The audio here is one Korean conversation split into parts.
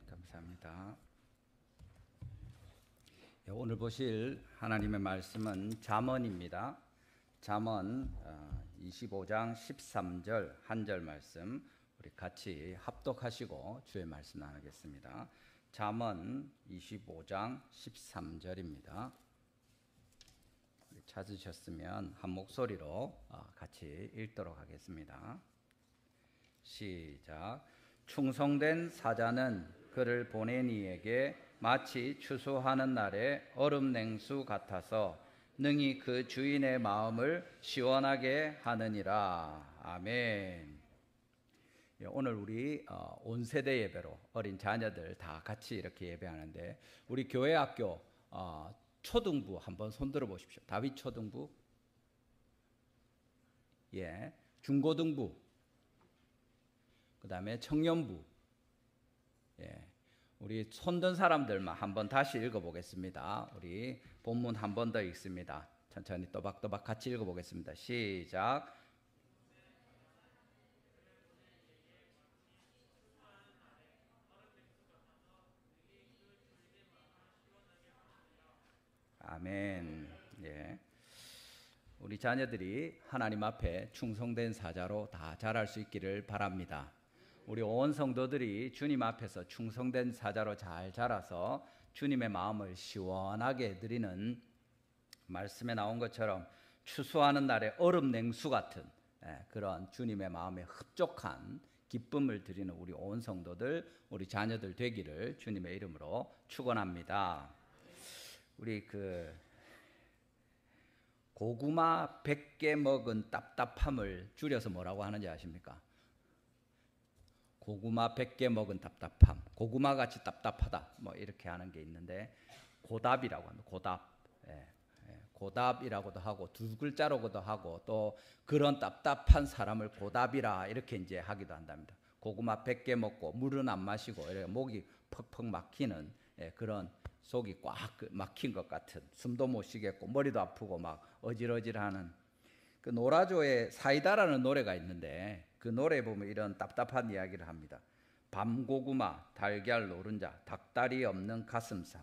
감사합니다. 오늘 보실 하나님의 말씀은 잠언입니다. 잠언 25장 13절 한 절 말씀 우리 같이 합독하시고 주의 말씀 나누겠습니다. 잠언 25장 13절입니다. 찾으셨으면 한 목소리로 같이 읽도록 하겠습니다. 시작. 충성된 사자는 그를 보낸 이에게 마치 추수하는 날의 얼음 냉수 같아서 능히 그 주인의 마음을 시원하게 하느니라. 아멘. 오늘 우리 온 세대 예배로 어린 자녀들 다 같이 이렇게 예배하는데 우리 교회 학교 초등부 한번 손들어 보십시오. 다윗 초등부, 중고등부, 그 다음에 청년부. 우리 손든 사람들만 한번 다시 읽어보겠습니다. 우리 본문 한 번 더 읽습니다. 천천히 또박또박 같이 읽어보겠습니다. 시작. 아멘. 우리 자녀들이 하나님 앞에 충성된 사자로 다 자랄 수 있기를 바랍니다. 우리 온 성도들이 주님 앞에서 충성된 사자로 잘 자라서 주님의 마음을 시원하게 드리는 말씀에 나온 것처럼 추수하는 날의 얼음 냉수 같은 그런 주님의 마음에 흡족한 기쁨을 드리는 우리 온 성도들, 우리 자녀들 되기를 주님의 이름으로 축원합니다. 우리 고구마 100개 먹은 답답함을 줄여서 뭐라고 하는지 아십니까? 고구마 100개 먹은 답답함, 고구마 같이 답답하다 뭐 이렇게 하는 게 있는데 고답이라고 합니다. 고답이라고도 하고 두 글자로도 하고 또 그런 답답한 사람을 고답이라 이렇게 이제 하기도 한답니다. 고구마 100개 먹고 물은 안 마시고 이렇게 목이 퍽퍽 막히는 그런 속이 꽉 막힌 것 같은, 숨도 못 쉬겠고 머리도 아프고 막 어질어질하는 그 노라조의 사이다라는 노래가 있는데 그 노래에 보면 이런 답답한 이야기를 합니다. 밤고구마, 달걀 노른자, 닭다리 없는 가슴살,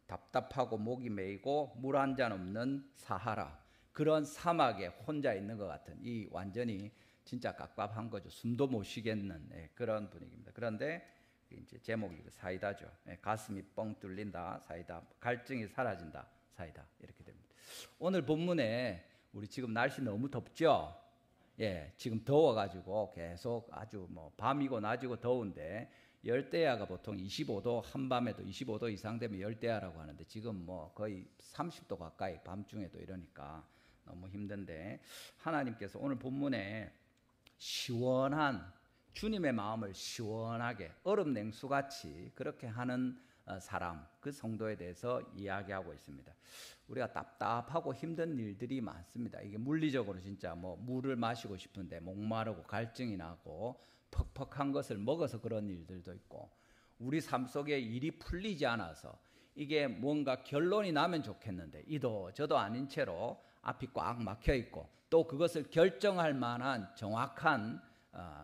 답답하고 목이 메이고 물 한 잔 없는 사하라. 그런 사막에 혼자 있는 것 같은 이 완전히 진짜 깝깝한 거죠. 숨도 못 쉬겠는 그런 분위기입니다. 그런데 이제 제목이 사이다죠. 가슴이 뻥 뚫린다 사이다, 갈증이 사라진다 사이다, 이렇게 됩니다. 오늘 본문에 우리 지금 날씨 너무 덥죠? 지금 더워가지고 계속 아주 밤이고 낮이고 더운데 열대야가 보통 25도, 한밤에도 25도 이상 되면 열대야라고 하는데 지금 거의 30도 가까이 밤중에도 이러니까 너무 힘든데 하나님께서 오늘 본문에 시원한 주님의 마음을 시원하게 얼음 냉수같이 그렇게 하는 사람, 그 성도에 대해서 이야기하고 있습니다. 우리가 답답하고 힘든 일들이 많습니다. 이게 물리적으로 진짜 물을 마시고 싶은데 목마르고 갈증이 나고 퍽퍽한 것을 먹어서 그런 일들도 있고, 우리 삶 속에 일이 풀리지 않아서 이게 뭔가 결론이 나면 좋겠는데 이도 저도 아닌 채로 앞이 꽉 막혀 있고 또 그것을 결정할 만한 정확한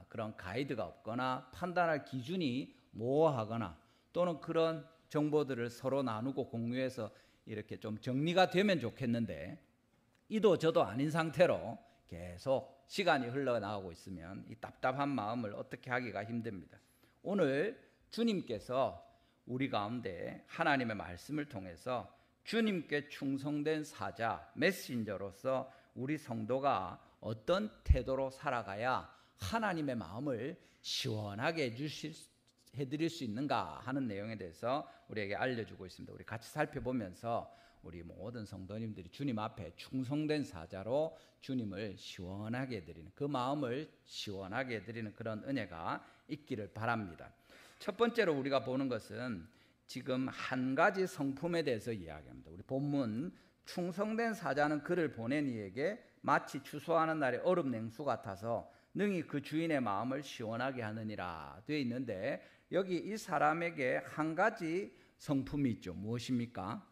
그런 가이드가 없거나 판단할 기준이 모호하거나 또는 그런 정보들을 서로 나누고 공유해서 이렇게 좀 정리가 되면 좋겠는데 이도 저도 아닌 상태로 계속 시간이 흘러나가고 있으면 이 답답한 마음을 어떻게 하기가 힘듭니다. 오늘 주님께서 우리 가운데 하나님의 말씀을 통해서 주님께 충성된 사자, 메신저로서 우리 성도가 어떤 태도로 살아가야 하나님의 마음을 시원하게 해드릴 수 있는가 하는 내용에 대해서 우리에게 알려주고 있습니다. 우리 같이 살펴보면서 우리 모든 성도님들이 주님 앞에 충성된 사자로 주님을 시원하게 해드리는, 그 마음을 시원하게 해드리는 그런 은혜가 있기를 바랍니다. 첫 번째로 우리가 보는 것은 지금 한 가지 성품에 대해서 이야기합니다. 우리 본문 충성된 사자는 그를 보낸 이에게 마치 추수하는 날의 얼음 냉수 같아서 능히 그 주인의 마음을 시원하게 하느니라 되어 있는데 여기 이 사람에게 한 가지 성품이 있죠. 무엇입니까?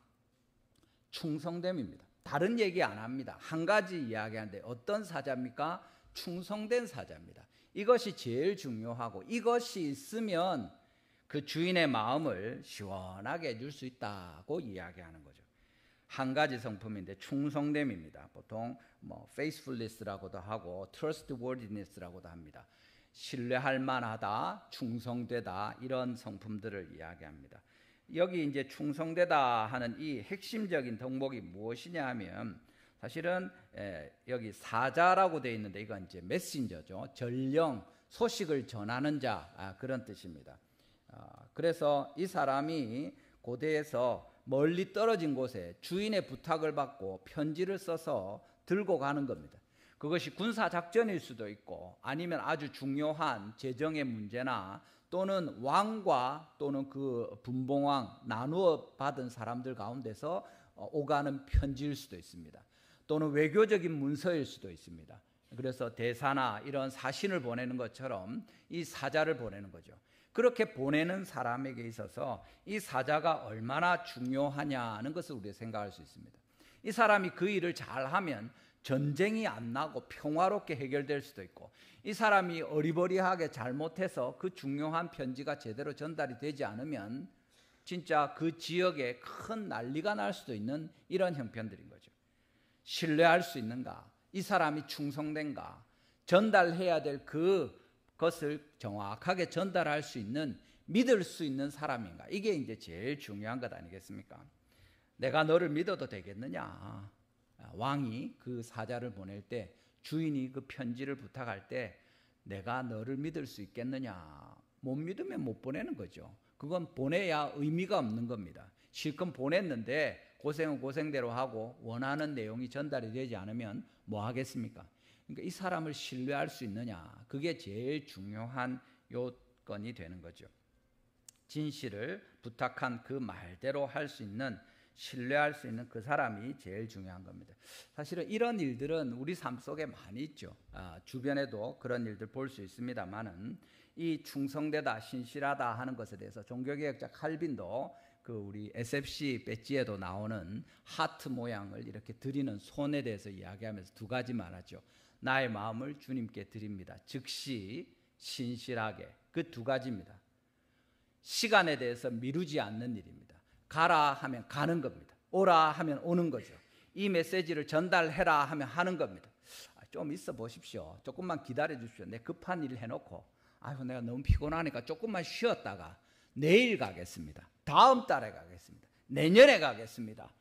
충성됨입니다. 다른 얘기 안 합니다. 한 가지 이야기하는데 어떤 사자입니까? 충성된 사자입니다. 이것이 제일 중요하고 이것이 있으면 그 주인의 마음을 시원하게 해줄 수 있다고 이야기하는 거죠. 한 가지 성품인데 충성됨입니다. 보통 faithfulness라고도 하고 trustworthiness라고도 합니다. 신뢰할 만하다, 충성되다, 이런 성품들을 이야기합니다. 여기 이제 충성되다 하는 이 핵심적인 덕목이 무엇이냐 하면 사실은 여기 사자라고 되어 있는데 이건 이제 메신저죠. 전령, 소식을 전하는 자, 그런 뜻입니다. 그래서 이 사람이 고대에서 멀리 떨어진 곳에 주인의 부탁을 받고 편지를 써서 들고 가는 겁니다. 그것이 군사작전일 수도 있고 아니면 아주 중요한 재정의 문제나 또는 왕과 또는 그 분봉왕 나누어 받은 사람들 가운데서 오가는 편지일 수도 있습니다. 또는 외교적인 문서일 수도 있습니다. 그래서 대사나 이런 사신을 보내는 것처럼 이 사자를 보내는 거죠. 그렇게 보내는 사람에게 있어서 이 사자가 얼마나 중요하냐는 것을 우리가 생각할 수 있습니다. 이 사람이 그 일을 잘하면 전쟁이 안 나고 평화롭게 해결될 수도 있고, 이 사람이 어리버리하게 잘못해서 그 중요한 편지가 제대로 전달이 되지 않으면 진짜 그 지역에 큰 난리가 날 수도 있는 이런 형편들인 거죠. 신뢰할 수 있는가? 이 사람이 충성된가? 전달해야 될 그것을 정확하게 전달할 수 있는, 믿을 수 있는 사람인가? 이게 이제 제일 중요한 것 아니겠습니까? 내가 너를 믿어도 되겠느냐? 왕이 그 사자를 보낼 때, 주인이 그 편지를 부탁할 때 내가 너를 믿을 수 있겠느냐? 못 믿으면 못 보내는 거죠. 그건 보내야 의미가 없는 겁니다. 실컷 보냈는데 고생은 고생대로 하고 원하는 내용이 전달이 되지 않으면 뭐 하겠습니까? 그러니까 이 사람을 신뢰할 수 있느냐, 그게 제일 중요한 요건이 되는 거죠. 진실을 부탁한 그 말대로 할 수 있는, 신뢰할 수 있는 그 사람이 제일 중요한 겁니다. 사실은 이런 일들은 우리 삶 속에 많이 있죠. 주변에도 그런 일들 볼 수 있습니다만은 이 충성되다, 신실하다 하는 것에 대해서 종교개혁자 칼빈도 그 우리 SFC 배지에도 나오는 하트 모양을 이렇게 드리는 손에 대해서 이야기하면서 두 가지 말하죠. 나의 마음을 주님께 드립니다. 즉시 신실하게, 그 두 가지입니다. 시간에 대해서 미루지 않는 일입니다. 가라 하면 가는 겁니다. 오라 하면 오는 거죠. 이 메시지를 전달해라 하면 하는 겁니다. 좀 있어 보십시오. 조금만 기다려 주십시오. 내 급한 일 해놓고 아이고 내가 너무 피곤하니까 조금만 쉬었다가 내일 가겠습니다. 다음 달에 가겠습니다. 내년에 가겠습니다.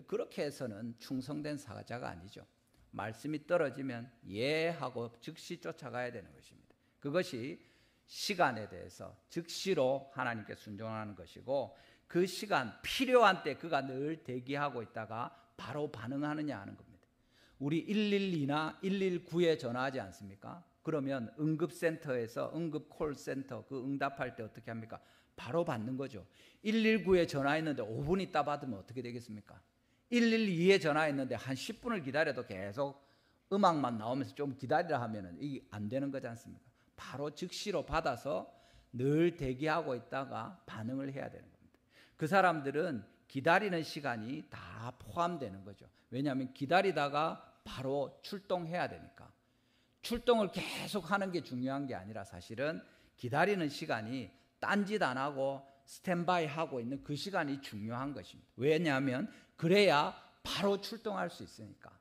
그렇게 해서는 충성된 사자가 아니죠. 말씀이 떨어지면 예 하고 즉시 쫓아가야 되는 것입니다. 그것이 시간에 대해서 즉시로 하나님께 순종하는 것이고, 그 시간 필요한 때 그가 늘 대기하고 있다가 바로 반응하느냐 하는 겁니다. 우리 112나 119에 전화하지 않습니까? 그러면 응급센터에서 응급 콜센터 그 응답할 때 어떻게 합니까? 바로 받는 거죠. 119에 전화했는데 5분 있다 받으면 어떻게 되겠습니까? 112에 전화했는데 한 10분을 기다려도 계속 음악만 나오면서 좀 기다리라 하면 이게 안 되는 거지 않습니까? 바로 즉시로 받아서 늘 대기하고 있다가 반응을 해야 되는 겁니다. 그 사람들은 기다리는 시간이 다 포함되는 거죠. 왜냐하면 기다리다가 바로 출동해야 되니까. 출동을 계속 하는 게 중요한 게 아니라 사실은 기다리는 시간이 딴짓 안 하고 스탠바이 하고 있는 그 시간이 중요한 것입니다. 왜냐하면 그래야 바로 출동할 수 있으니까.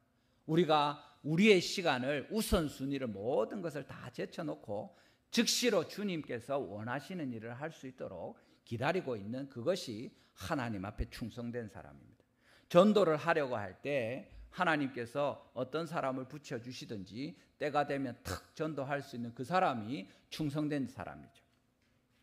우리가 우리의 시간을, 우선순위를, 모든 것을 다 제쳐놓고 즉시로 주님께서 원하시는 일을 할 수 있도록 기다리고 있는, 그것이 하나님 앞에 충성된 사람입니다. 전도를 하려고 할 때 하나님께서 어떤 사람을 붙여주시든지 때가 되면 탁 전도할 수 있는 그 사람이 충성된 사람이죠.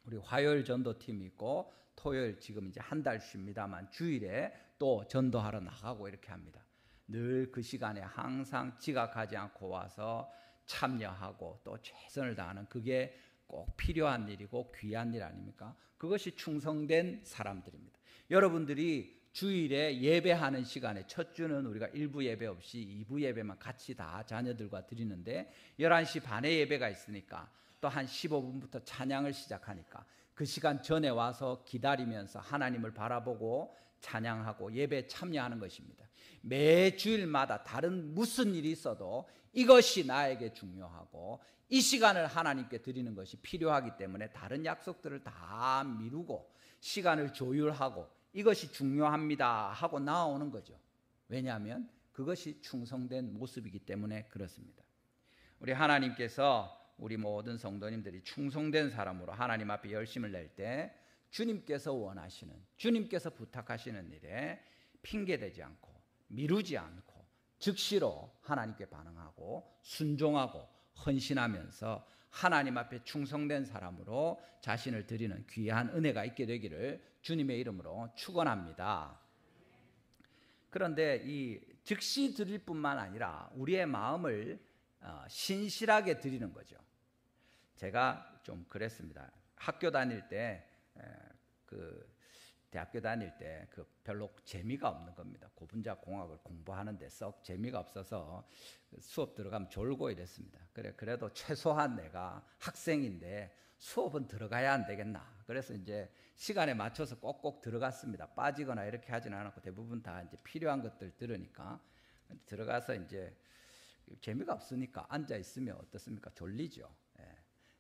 우리 화요일 전도팀이 있고 토요일 지금 이제 한 달 쉽니다만 주일에 또 전도하러 나가고 이렇게 합니다. 늘 그 시간에 항상 지각하지 않고 와서 참여하고 또 최선을 다하는, 그게 꼭 필요한 일이고 귀한 일 아닙니까? 그것이 충성된 사람들입니다. 여러분들이 주일에 예배하는 시간에, 첫 주는 우리가 1부 예배 없이 2부 예배만 같이 다 자녀들과 드리는데 11시 반에 예배가 있으니까 또 한 15분부터 찬양을 시작하니까 그 시간 전에 와서 기다리면서 하나님을 바라보고 찬양하고 예배에 참여하는 것입니다. 매 주일마다 다른 무슨 일이 있어도 이것이 나에게 중요하고 이 시간을 하나님께 드리는 것이 필요하기 때문에 다른 약속들을 다 미루고 시간을 조율하고 이것이 중요합니다 하고 나오는 거죠. 왜냐하면 그것이 충성된 모습이기 때문에 그렇습니다. 우리 하나님께서 우리 모든 성도님들이 충성된 사람으로 하나님 앞에 열심을 낼 때 주님께서 원하시는, 주님께서 부탁하시는 일에 핑계대지 않고 미루지 않고 즉시로 하나님께 반응하고 순종하고 헌신하면서 하나님 앞에 충성된 사람으로 자신을 드리는 귀한 은혜가 있게 되기를 주님의 이름으로 축원합니다. 그런데 이 즉시 드릴 뿐만 아니라 우리의 마음을 신실하게 드리는 거죠. 제가 좀 그랬습니다. 학교 다닐 때 대학교 다닐 때 별로 재미가 없는 겁니다. 고분자 공학을 공부하는데 썩 재미가 없어서 수업 들어가면 졸고 이랬습니다. 그래도 최소한 내가 학생인데 수업은 들어가야 안 되겠나. 그래서 이제 시간에 맞춰서 꼭꼭 들어갔습니다. 빠지거나 이렇게 하지는 않았고 대부분 다 이제 필요한 것들 들으니까 들어가서 이제 재미가 없으니까 앉아 있으면 어떻습니까? 졸리죠.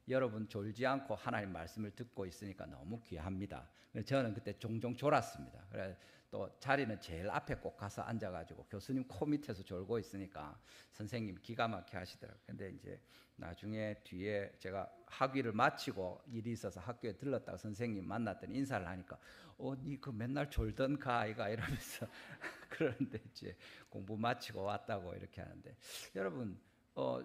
여러분 졸지 않고 하나님 말씀을 듣고 있으니까 너무 귀합니다. 저는 그때 종종 졸았습니다. 그래 또 자리는 제일 앞에 꼭 가서 앉아가지고 교수님 코 밑에서 졸고 있으니까 선생님 기가 막히게 하시더라고요. 근데 이제 나중에 뒤에 제가 학위를 마치고 일이 있어서 학교에 들렀다가 선생님 만났더니 인사를 하니까 니 그 맨날 졸던 그 아이가 이러면서 그러는데 이제 공부 마치고 왔다고 이렇게 하는데 여러분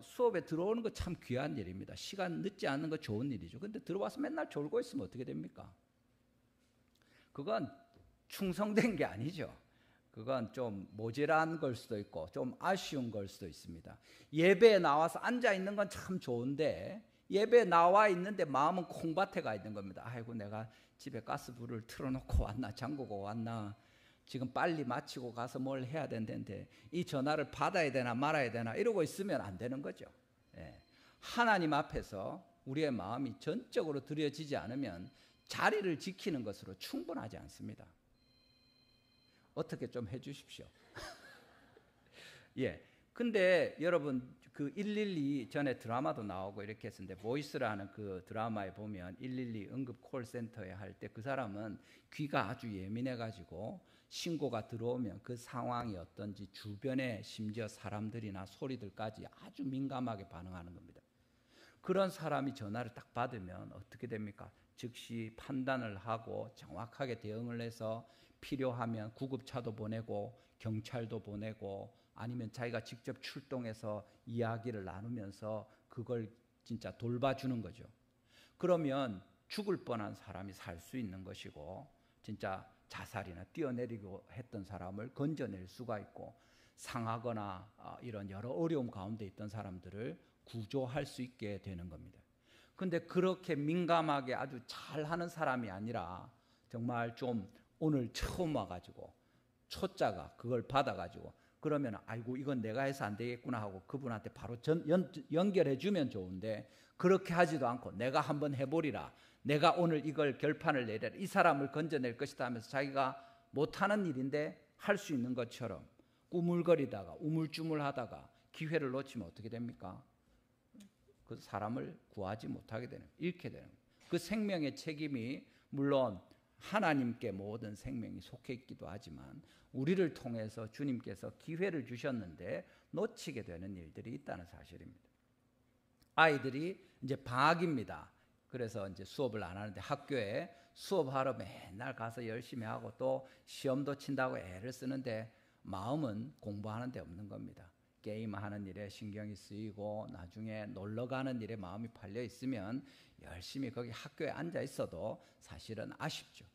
수업에 들어오는 거 참 귀한 일입니다. 시간 늦지 않는 거 좋은 일이죠. 근데 들어와서 맨날 졸고 있으면 어떻게 됩니까? 그건 충성된 게 아니죠. 그건 좀 모자란 걸 수도 있고 좀 아쉬운 걸 수도 있습니다. 예배에 나와서 앉아 있는 건 참 좋은데 예배에 나와 있는데 마음은 콩밭에 가 있는 겁니다. 아이고 내가 집에 가스불을 틀어놓고 왔나 잠그고 왔나 지금 빨리 마치고 가서 뭘 해야 되는데 이 전화를 받아야 되나 말아야 되나 이러고 있으면 안 되는 거죠. 하나님 앞에서 우리의 마음이 전적으로 드려지지 않으면 자리를 지키는 것으로 충분하지 않습니다. 어떻게 좀 해주십시오. 근데 여러분 그 112 전에 드라마도 나오고 이렇게 했었는데 보이스라는 그 드라마에 보면 112 응급 콜센터에 할 때 그 사람은 귀가 아주 예민해 가지고 신고가 들어오면 그 상황이 어떤지 주변에 심지어 사람들이나 소리들까지 아주 민감하게 반응하는 겁니다. 그런 사람이 전화를 딱 받으면 어떻게 됩니까? 즉시 판단을 하고 정확하게 대응을 해서 필요하면 구급차도 보내고 경찰도 보내고 아니면 자기가 직접 출동해서 이야기를 나누면서 그걸 진짜 돌봐주는 거죠. 그러면 죽을 뻔한 사람이 살 수 있는 것이고 진짜 자살이나 뛰어내리고 했던 사람을 건져낼 수가 있고 상하거나 이런 여러 어려움 가운데 있던 사람들을 구조할 수 있게 되는 겁니다. 근데 그렇게 민감하게 아주 잘하는 사람이 아니라 정말 좀 오늘 처음 와가지고 초짜가 그걸 받아가지고 그러면 아이고 이건 내가 해서 안 되겠구나 하고 그분한테 바로 연결해 주면 좋은데 그렇게 하지도 않고 내가 한번 해보리라 내가 오늘 이걸 결판을 내리라 이 사람을 건져낼 것이다 하면서 자기가 못하는 일인데 할 수 있는 것처럼 꾸물거리다가 우물쭈물하다가 기회를 놓치면 어떻게 됩니까? 그 사람을 구하지 못하게 되는 잃게 되는 그 생명의 책임이 물론 하나님께 모든 생명이 속해 있기도 하지만 우리를 통해서 주님께서 기회를 주셨는데 놓치게 되는 일들이 있다는 사실입니다. 아이들이 이제 방학입니다. 그래서 이제 수업을 안 하는데 학교에 수업하러 맨날 가서 열심히 하고 또 시험도 친다고 애를 쓰는데 마음은 공부하는 데 없는 겁니다. 게임하는 일에 신경이 쓰이고 나중에 놀러 가는 일에 마음이 팔려 있으면 열심히 거기 학교에 앉아 있어도 사실은 아쉽죠.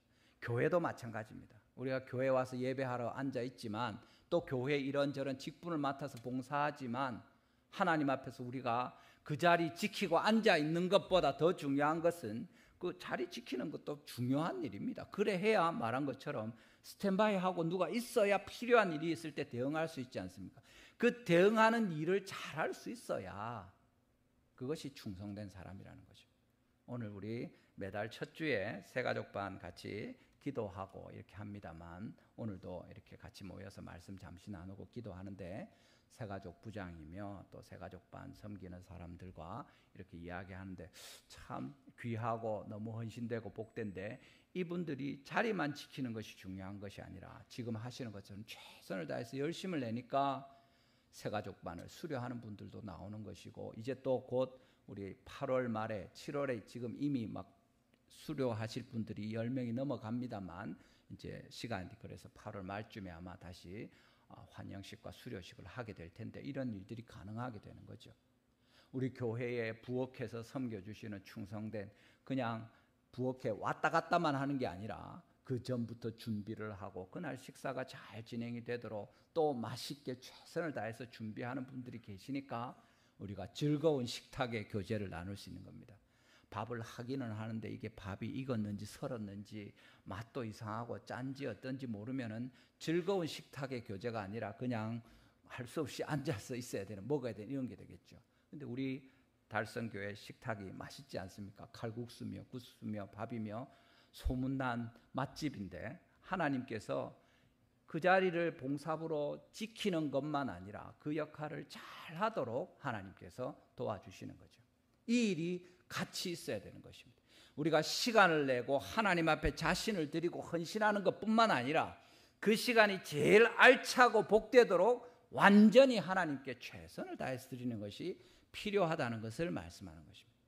교회도 마찬가지입니다. 우리가 교회 와서 예배하러 앉아 있지만 또 교회 이런저런 직분을 맡아서 봉사하지만 하나님 앞에서 우리가 그 자리 지키고 앉아 있는 것보다 더 중요한 것은 그 자리 지키는 것도 중요한 일입니다. 그래 해야 말한 것처럼 스탠바이 하고 누가 있어야 필요한 일이 있을 때 대응할 수 있지 않습니까? 그 대응하는 일을 잘할 수 있어야 그것이 충성된 사람이라는 거죠. 오늘 우리 매달 첫 주에 새가족반 같이 기도하고 이렇게 합니다만 오늘도 이렇게 같이 모여서 말씀 잠시 나누고 기도하는데 새가족 부장이며 또 새가족반 섬기는 사람들과 이렇게 이야기하는데 참 귀하고 너무 헌신되고 복된데, 이분들이 자리만 지키는 것이 중요한 것이 아니라 지금 하시는 것처럼 최선을 다해서 열심을 내니까 새가족반을 수료하는 분들도 나오는 것이고, 이제 또 곧 우리 8월 말에 7월에 지금 이미 막 수료하실 분들이 10명이 넘어갑니다만, 이제 시간이 그래서 8월 말쯤에 아마 다시 환영식과 수료식을 하게 될 텐데, 이런 일들이 가능하게 되는 거죠. 우리 교회에 부엌에서 섬겨주시는 충성된, 그냥 부엌에 왔다 갔다만 하는 게 아니라 그 전부터 준비를 하고 그날 식사가 잘 진행이 되도록 또 맛있게 최선을 다해서 준비하는 분들이 계시니까 우리가 즐거운 식탁의 교제를 나눌 수 있는 겁니다. 밥을 하기는 하는데 이게 밥이 익었는지 설었는지 맛도 이상하고 짠지 어떤지 모르면은 즐거운 식탁의 교제가 아니라 그냥 할 수 없이 앉아서 있어야 되는, 먹어야 되는 이런 게 되겠죠. 근데 우리 달성교회 식탁이 맛있지 않습니까? 칼국수며 국수며 밥이며 소문난 맛집인데, 하나님께서 그 자리를 봉사부로 지키는 것만 아니라 그 역할을 잘 하도록 하나님께서 도와주시는 거죠. 이 일이 같이 있어야 되는 것입니다. 우리가 시간을 내고 하나님 앞에 자신을 드리고 헌신하는 것뿐만 아니라 그 시간이 제일 알차고 복되도록 완전히 하나님께 최선을 다해서 드리는 것이 필요하다는 것을 말씀하는 것입니다.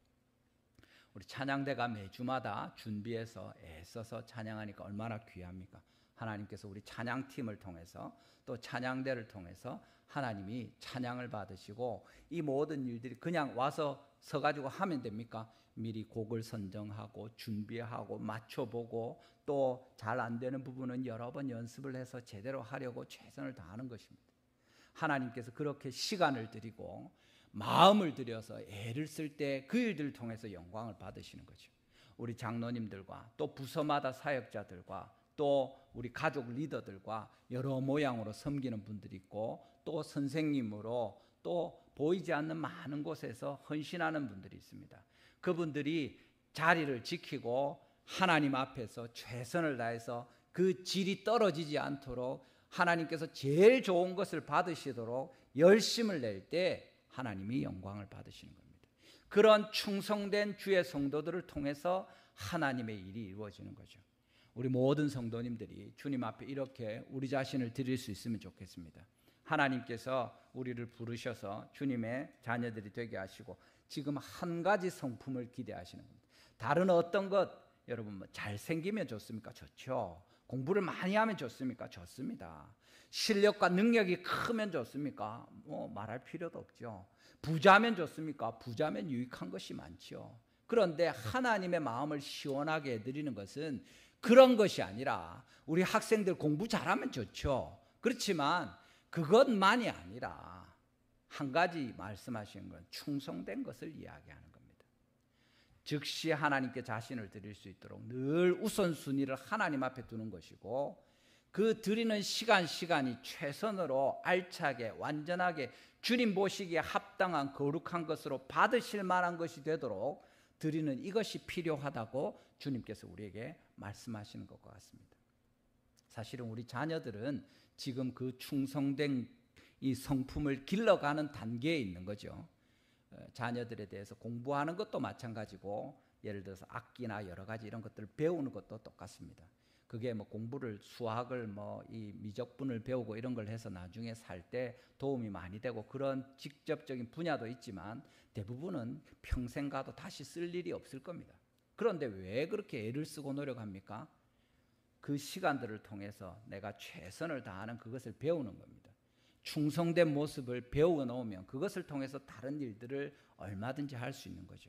우리 찬양대가 매주마다 준비해서 애써서 찬양하니까 얼마나 귀합니까? 하나님께서 우리 찬양팀을 통해서 또 찬양대를 통해서 하나님이 찬양을 받으시고, 이 모든 일들이 그냥 와서 서가지고 하면 됩니까? 미리 곡을 선정하고 준비하고 맞춰보고 또 잘 안 되는 부분은 여러 번 연습을 해서 제대로 하려고 최선을 다하는 것입니다. 하나님께서 그렇게 시간을 들이고 마음을 들여서 애를 쓸 때 그 일들을 통해서 영광을 받으시는 거죠. 우리 장로님들과 또 부서마다 사역자들과 또 우리 가족 리더들과 여러 모양으로 섬기는 분들이 있고, 또 선생님으로 또 보이지 않는 많은 곳에서 헌신하는 분들이 있습니다. 그분들이 자리를 지키고 하나님 앞에서 최선을 다해서 그 질이 떨어지지 않도록 하나님께서 제일 좋은 것을 받으시도록 열심을 낼 때 하나님이 영광을 받으시는 겁니다. 그런 충성된 주의 성도들을 통해서 하나님의 일이 이루어지는 거죠. 우리 모든 성도님들이 주님 앞에 이렇게 우리 자신을 드릴 수 있으면 좋겠습니다. 하나님께서 우리를 부르셔서 주님의 자녀들이 되게 하시고 지금 한 가지 성품을 기대하시는 겁니다. 다른 어떤 것, 여러분 뭐 잘생기면 좋습니까? 좋죠. 공부를 많이 하면 좋습니까? 좋습니다. 실력과 능력이 크면 좋습니까? 뭐 말할 필요도 없죠. 부자면 좋습니까? 부자면 유익한 것이 많죠. 그런데 하나님의 마음을 시원하게 해드리는 것은 그런 것이 아니라, 우리 학생들 공부 잘하면 좋죠. 그렇지만 그것만이 아니라 한 가지 말씀하시는 건 충성된 것을 이야기하는 겁니다. 즉시 하나님께 자신을 드릴 수 있도록 늘 우선순위를 하나님 앞에 두는 것이고, 그 드리는 시간이 최선으로 알차게 완전하게 주님 보시기에 합당한 거룩한 것으로 받으실 만한 것이 되도록 드리는 이것이 필요하다고 주님께서 우리에게 말씀하시는 것과 같습니다. 사실은 우리 자녀들은 지금 그 충성된 이 성품을 길러가는 단계에 있는 거죠. 자녀들에 대해서 공부하는 것도 마찬가지고, 예를 들어서 악기나 여러 가지 이런 것들을 배우는 것도 똑같습니다. 그게 뭐 공부를 수학을 뭐 이 미적분을 배우고 이런 걸 해서 나중에 살 때 도움이 많이 되고 그런 직접적인 분야도 있지만 대부분은 평생 가도 다시 쓸 일이 없을 겁니다. 그런데 왜 그렇게 애를 쓰고 노력합니까? 그 시간들을 통해서 내가 최선을 다하는 그것을 배우는 겁니다. 충성된 모습을 배워 놓으면 그것을 통해서 다른 일들을 얼마든지 할 수 있는 거죠.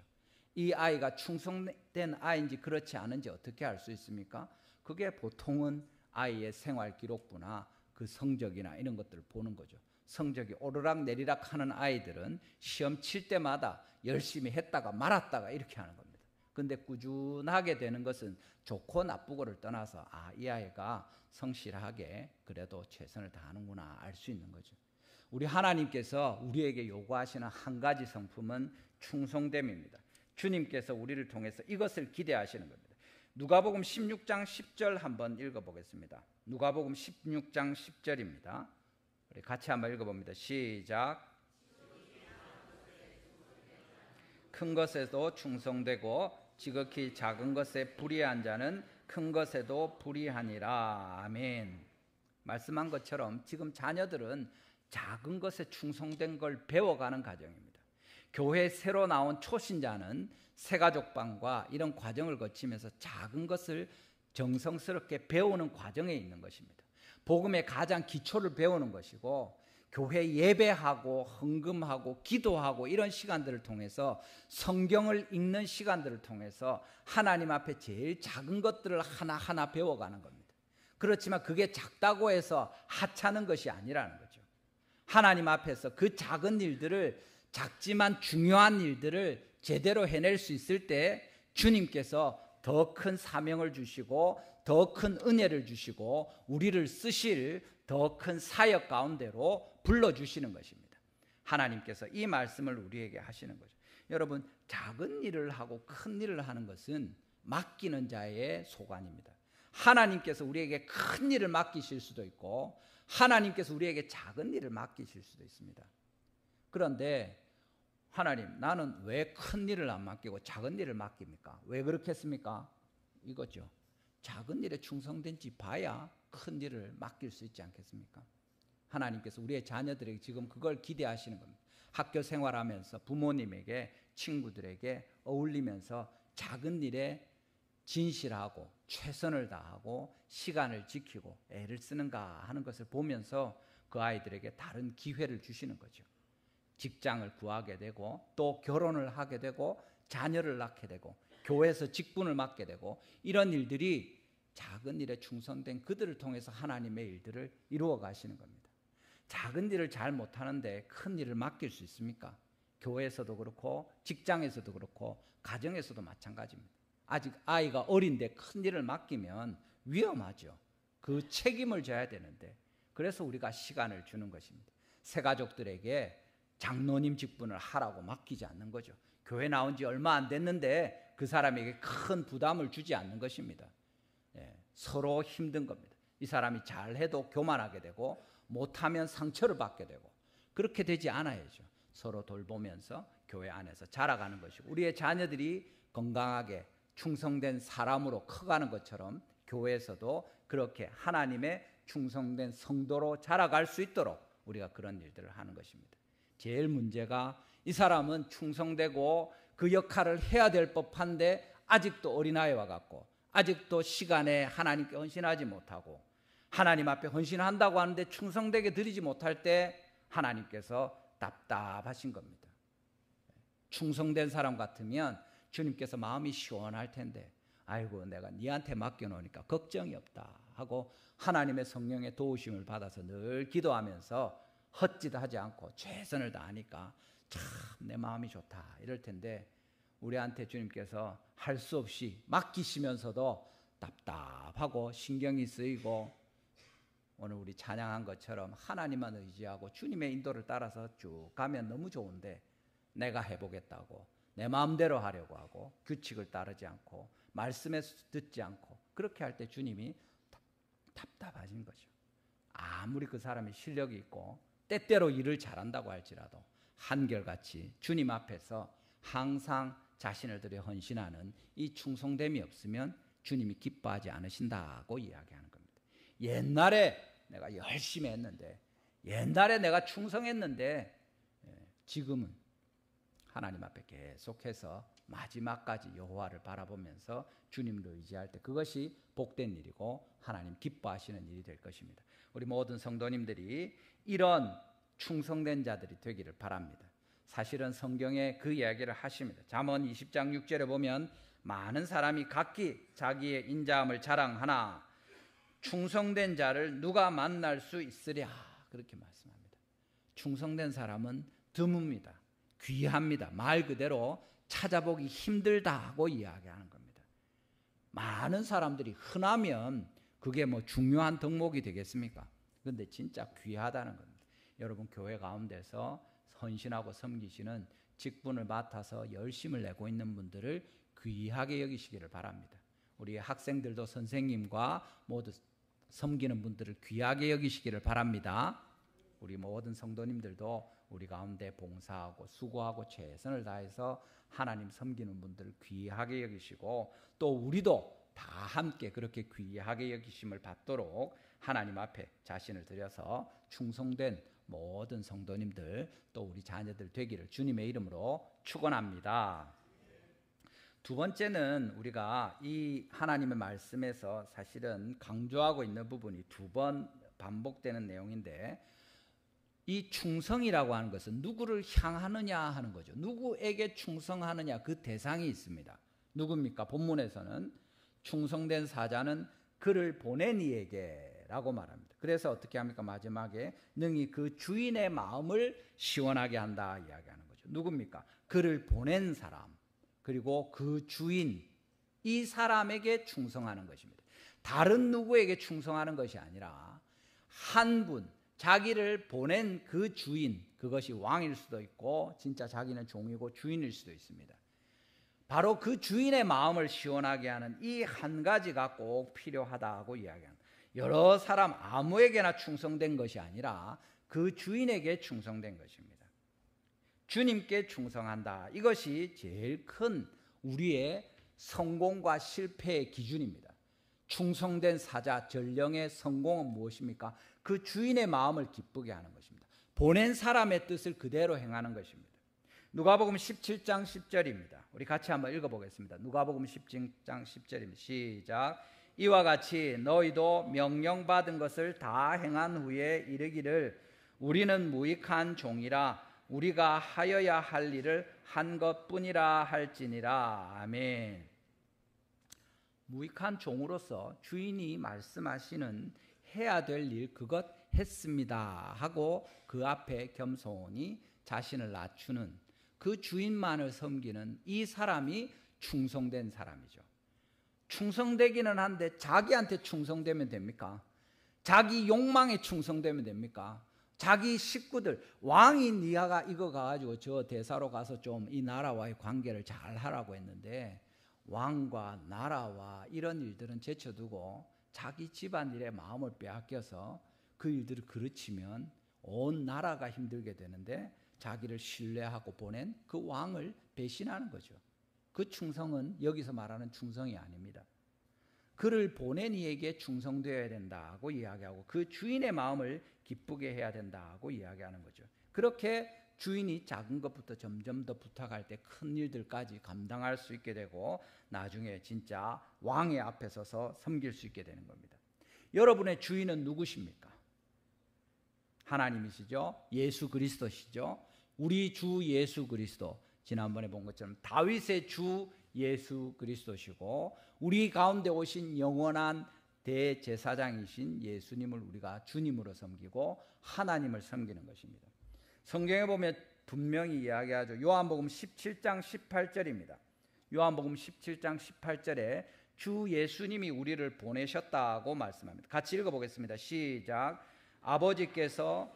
이 아이가 충성된 아이인지 그렇지 않은지 어떻게 알 수 있습니까? 그게 보통은 아이의 생활 기록부나 그 성적이나 이런 것들을 보는 거죠. 성적이 오르락 내리락 하는 아이들은 시험 칠 때마다 열심히 했다가 말았다가 이렇게 하는 겁니다. 근데 꾸준하게 되는 것은 좋고 나쁘고를 떠나서 이 아이가 성실하게 그래도 최선을 다하는구나 알 수 있는 거죠. 우리 하나님께서 우리에게 요구하시는 한 가지 성품은 충성됨입니다. 주님께서 우리를 통해서 이것을 기대하시는 겁니다. 누가복음 16장 10절 한번 읽어보겠습니다. 누가복음 16장 10절입니다. 우리 같이 한번 읽어봅니다. 시작. 큰 것에도 충성되고 지극히 작은 것에 불의한 자는 큰 것에도 불의하니라. 아멘. 말씀한 것처럼 지금 자녀들은 작은 것에 충성된 걸 배워가는 과정입니다. 교회에 새로 나온 초신자는 새가족방과 이런 과정을 거치면서 작은 것을 정성스럽게 배우는 과정에 있는 것입니다. 복음의 가장 기초를 배우는 것이고, 교회 예배하고 헌금하고 기도하고 이런 시간들을 통해서, 성경을 읽는 시간들을 통해서 하나님 앞에 제일 작은 것들을 하나하나 배워가는 겁니다. 그렇지만 그게 작다고 해서 하찮은 것이 아니라는 거죠. 하나님 앞에서 그 작은 일들을, 작지만 중요한 일들을 제대로 해낼 수 있을 때 주님께서 더 큰 사명을 주시고 더 큰 은혜를 주시고 우리를 쓰실 더 큰 사역 가운데로 불러주시는 것입니다. 하나님께서 이 말씀을 우리에게 하시는 거죠. 여러분, 작은 일을 하고 큰 일을 하는 것은 맡기는 자의 소관입니다. 하나님께서 우리에게 큰 일을 맡기실 수도 있고 하나님께서 우리에게 작은 일을 맡기실 수도 있습니다. 그런데 하나님, 나는 왜 큰 일을 안 맡기고 작은 일을 맡깁니까? 왜 그렇게 했습니까? 이거죠. 작은 일에 충성된지 봐야 큰 일을 맡길 수 있지 않겠습니까? 하나님께서 우리의 자녀들에게 지금 그걸 기대하시는 겁니다. 학교 생활하면서 부모님에게, 친구들에게 어울리면서 작은 일에 진실하고 최선을 다하고 시간을 지키고 애를 쓰는가 하는 것을 보면서 그 아이들에게 다른 기회를 주시는 거죠. 직장을 구하게 되고 또 결혼을 하게 되고 자녀를 낳게 되고 교회에서 직분을 맡게 되고, 이런 일들이 작은 일에 충성된 그들을 통해서 하나님의 일들을 이루어 가시는 겁니다. 작은 일을 잘 못하는데 큰 일을 맡길 수 있습니까? 교회에서도 그렇고 직장에서도 그렇고 가정에서도 마찬가지입니다. 아직 아이가 어린데 큰 일을 맡기면 위험하죠. 그 책임을 져야 되는데, 그래서 우리가 시간을 주는 것입니다. 새가족들에게 장로님 직분을 하라고 맡기지 않는 거죠. 교회 나온 지 얼마 안 됐는데 그 사람에게 큰 부담을 주지 않는 것입니다. 서로 힘든 겁니다. 이 사람이 잘해도 교만하게 되고 못하면 상처를 받게 되고, 그렇게 되지 않아야죠. 서로 돌보면서 교회 안에서 자라가는 것이고, 우리의 자녀들이 건강하게 충성된 사람으로 커가는 것처럼 교회에서도 그렇게 하나님의 충성된 성도로 자라갈 수 있도록 우리가 그런 일들을 하는 것입니다. 제일 문제가, 이 사람은 충성되고 그 역할을 해야 될 법한데 아직도 어린아이와 같고 아직도 시간에 하나님께 헌신하지 못하고, 하나님 앞에 헌신한다고 하는데 충성되게 드리지 못할 때 하나님께서 답답하신 겁니다. 충성된 사람 같으면 주님께서 마음이 시원할 텐데, 아이고 내가 네한테 맡겨놓으니까 걱정이 없다 하고 하나님의 성령의 도우심을 받아서 늘 기도하면서 헛짓하지 않고 최선을 다하니까 참 내 마음이 좋다 이럴 텐데, 우리한테 주님께서 할 수 없이 맡기시면서도 답답하고 신경이 쓰이고, 오늘 우리 찬양한 것처럼 하나님만 의지하고 주님의 인도를 따라서 쭉 가면 너무 좋은데, 내가 해보겠다고 내 마음대로 하려고 하고 규칙을 따르지 않고 말씀에 듣지 않고 그렇게 할 때 주님이 답답하신 거죠. 아무리 그 사람이 실력이 있고 때때로 일을 잘한다고 할지라도 한결같이 주님 앞에서 항상 자신을 들여 헌신하는 이 충성됨이 없으면 주님이 기뻐하지 않으신다고 이야기하는 겁니다. 옛날에 내가 열심히 했는데, 옛날에 내가 충성했는데, 지금은 하나님 앞에 계속해서 마지막까지 여호와를 바라보면서 주님을 의지할 때 그것이 복된 일이고 하나님 기뻐하시는 일이 될 것입니다. 우리 모든 성도님들이 이런 충성된 자들이 되기를 바랍니다. 사실은 성경에 그 이야기를 하십니다. 잠언 20장 6절에 보면 많은 사람이 각기 자기의 인자함을 자랑하나 충성된 자를 누가 만날 수 있으랴, 그렇게 말씀합니다. 충성된 사람은 드뭅니다. 귀합니다. 말 그대로 찾아보기 힘들다고 이야기하는 겁니다. 많은 사람들이 흔하면 그게 뭐 중요한 덕목이 되겠습니까? 그런데 진짜 귀하다는 겁니다. 여러분, 교회 가운데서 헌신하고 섬기시는 직분을 맡아서 열심을 내고 있는 분들을 귀하게 여기시기를 바랍니다. 우리 학생들도 선생님과 모두 섬기는 분들을 귀하게 여기시기를 바랍니다. 우리 모든 성도님들도 우리 가운데 봉사하고 수고하고 최선을 다해서 하나님 섬기는 분들을 귀하게 여기시고 또 우리도 다 함께 그렇게 귀하게 여기심을 받도록 하나님 앞에 자신을 들여서 충성된 모든 성도님들 또 우리 자녀들 되기를 주님의 이름으로 축원합니다. 두 번째는 우리가 이 하나님의 말씀에서 사실은 강조하고 있는 부분이 두 번 반복되는 내용인데 이 충성이라고 하는 것은 누구를 향하느냐 하는 거죠. 누구에게 충성하느냐 그 대상이 있습니다. 누굽니까? 본문에서는 충성된 사자는 그를 보낸 이에게라고 말합니다. 그래서 어떻게 합니까? 마지막에 능히 그 주인의 마음을 시원하게 한다 이야기하는 거죠. 누굽니까? 그를 보낸 사람 그리고 그 주인 이 사람에게 충성하는 것입니다. 다른 누구에게 충성하는 것이 아니라 한 분 자기를 보낸 그 주인 그것이 왕일 수도 있고 진짜 자기는 종이고 주인일 수도 있습니다. 바로 그 주인의 마음을 시원하게 하는 이 한 가지가 꼭 필요하다고 이야기합니다. 여러 사람 아무에게나 충성된 것이 아니라 그 주인에게 충성된 것입니다. 주님께 충성한다. 이것이 제일 큰 우리의 성공과 실패의 기준입니다. 충성된 사자, 전령의 성공은 무엇입니까? 그 주인의 마음을 기쁘게 하는 것입니다. 보낸 사람의 뜻을 그대로 행하는 것입니다. 누가복음 17장 10절입니다. 우리 같이 한번 읽어보겠습니다. 누가복음 17장 10절입니다. 시작. 이와 같이 너희도 명령받은 것을 다 행한 후에 이르기를 우리는 무익한 종이라 우리가 하여야 할 일을 한 것뿐이라 할지니라. 아멘. 무익한 종으로서 주인이 말씀하시는 해야 될 일 그것 했습니다 하고 그 앞에 겸손히 자신을 낮추는 그 주인만을 섬기는 이 사람이 충성된 사람이죠. 충성되기는 한데 자기한테 충성되면 됩니까? 자기 욕망에 충성되면 됩니까? 자기 식구들 왕이 니가 이거 가지고 저 대사로 가서 좀 이 나라와의 관계를 잘 하라고 했는데 왕과 나라와 이런 일들은 제쳐두고 자기 집안일에 마음을 빼앗겨서 그 일들을 그르치면 온 나라가 힘들게 되는데 자기를 신뢰하고 보낸 그 왕을 배신하는 거죠. 그 충성은 여기서 말하는 충성이 아닙니다. 그를 보낸 이에게 충성되어야 된다고 이야기하고 그 주인의 마음을 기쁘게 해야 된다고 이야기하는 거죠. 그렇게 주인이 작은 것부터 점점 더 부탁할 때 큰 일들까지 감당할 수 있게 되고 나중에 진짜 왕의 앞에 서서 섬길 수 있게 되는 겁니다. 여러분의 주인은 누구십니까? 하나님이시죠. 예수 그리스도시죠. 우리 주 예수 그리스도 지난번에 본 것처럼 다윗의 주 예수 그리스도시고 우리 가운데 오신 영원한 대제사장이신 예수님을 우리가 주님으로 섬기고 하나님을 섬기는 것입니다. 성경에 보면 분명히 이야기하죠. 요한복음 17장 18절입니다. 요한복음 17장 18절에 주 예수님이 우리를 보내셨다고 말씀합니다. 같이 읽어보겠습니다. 시작. 아버지께서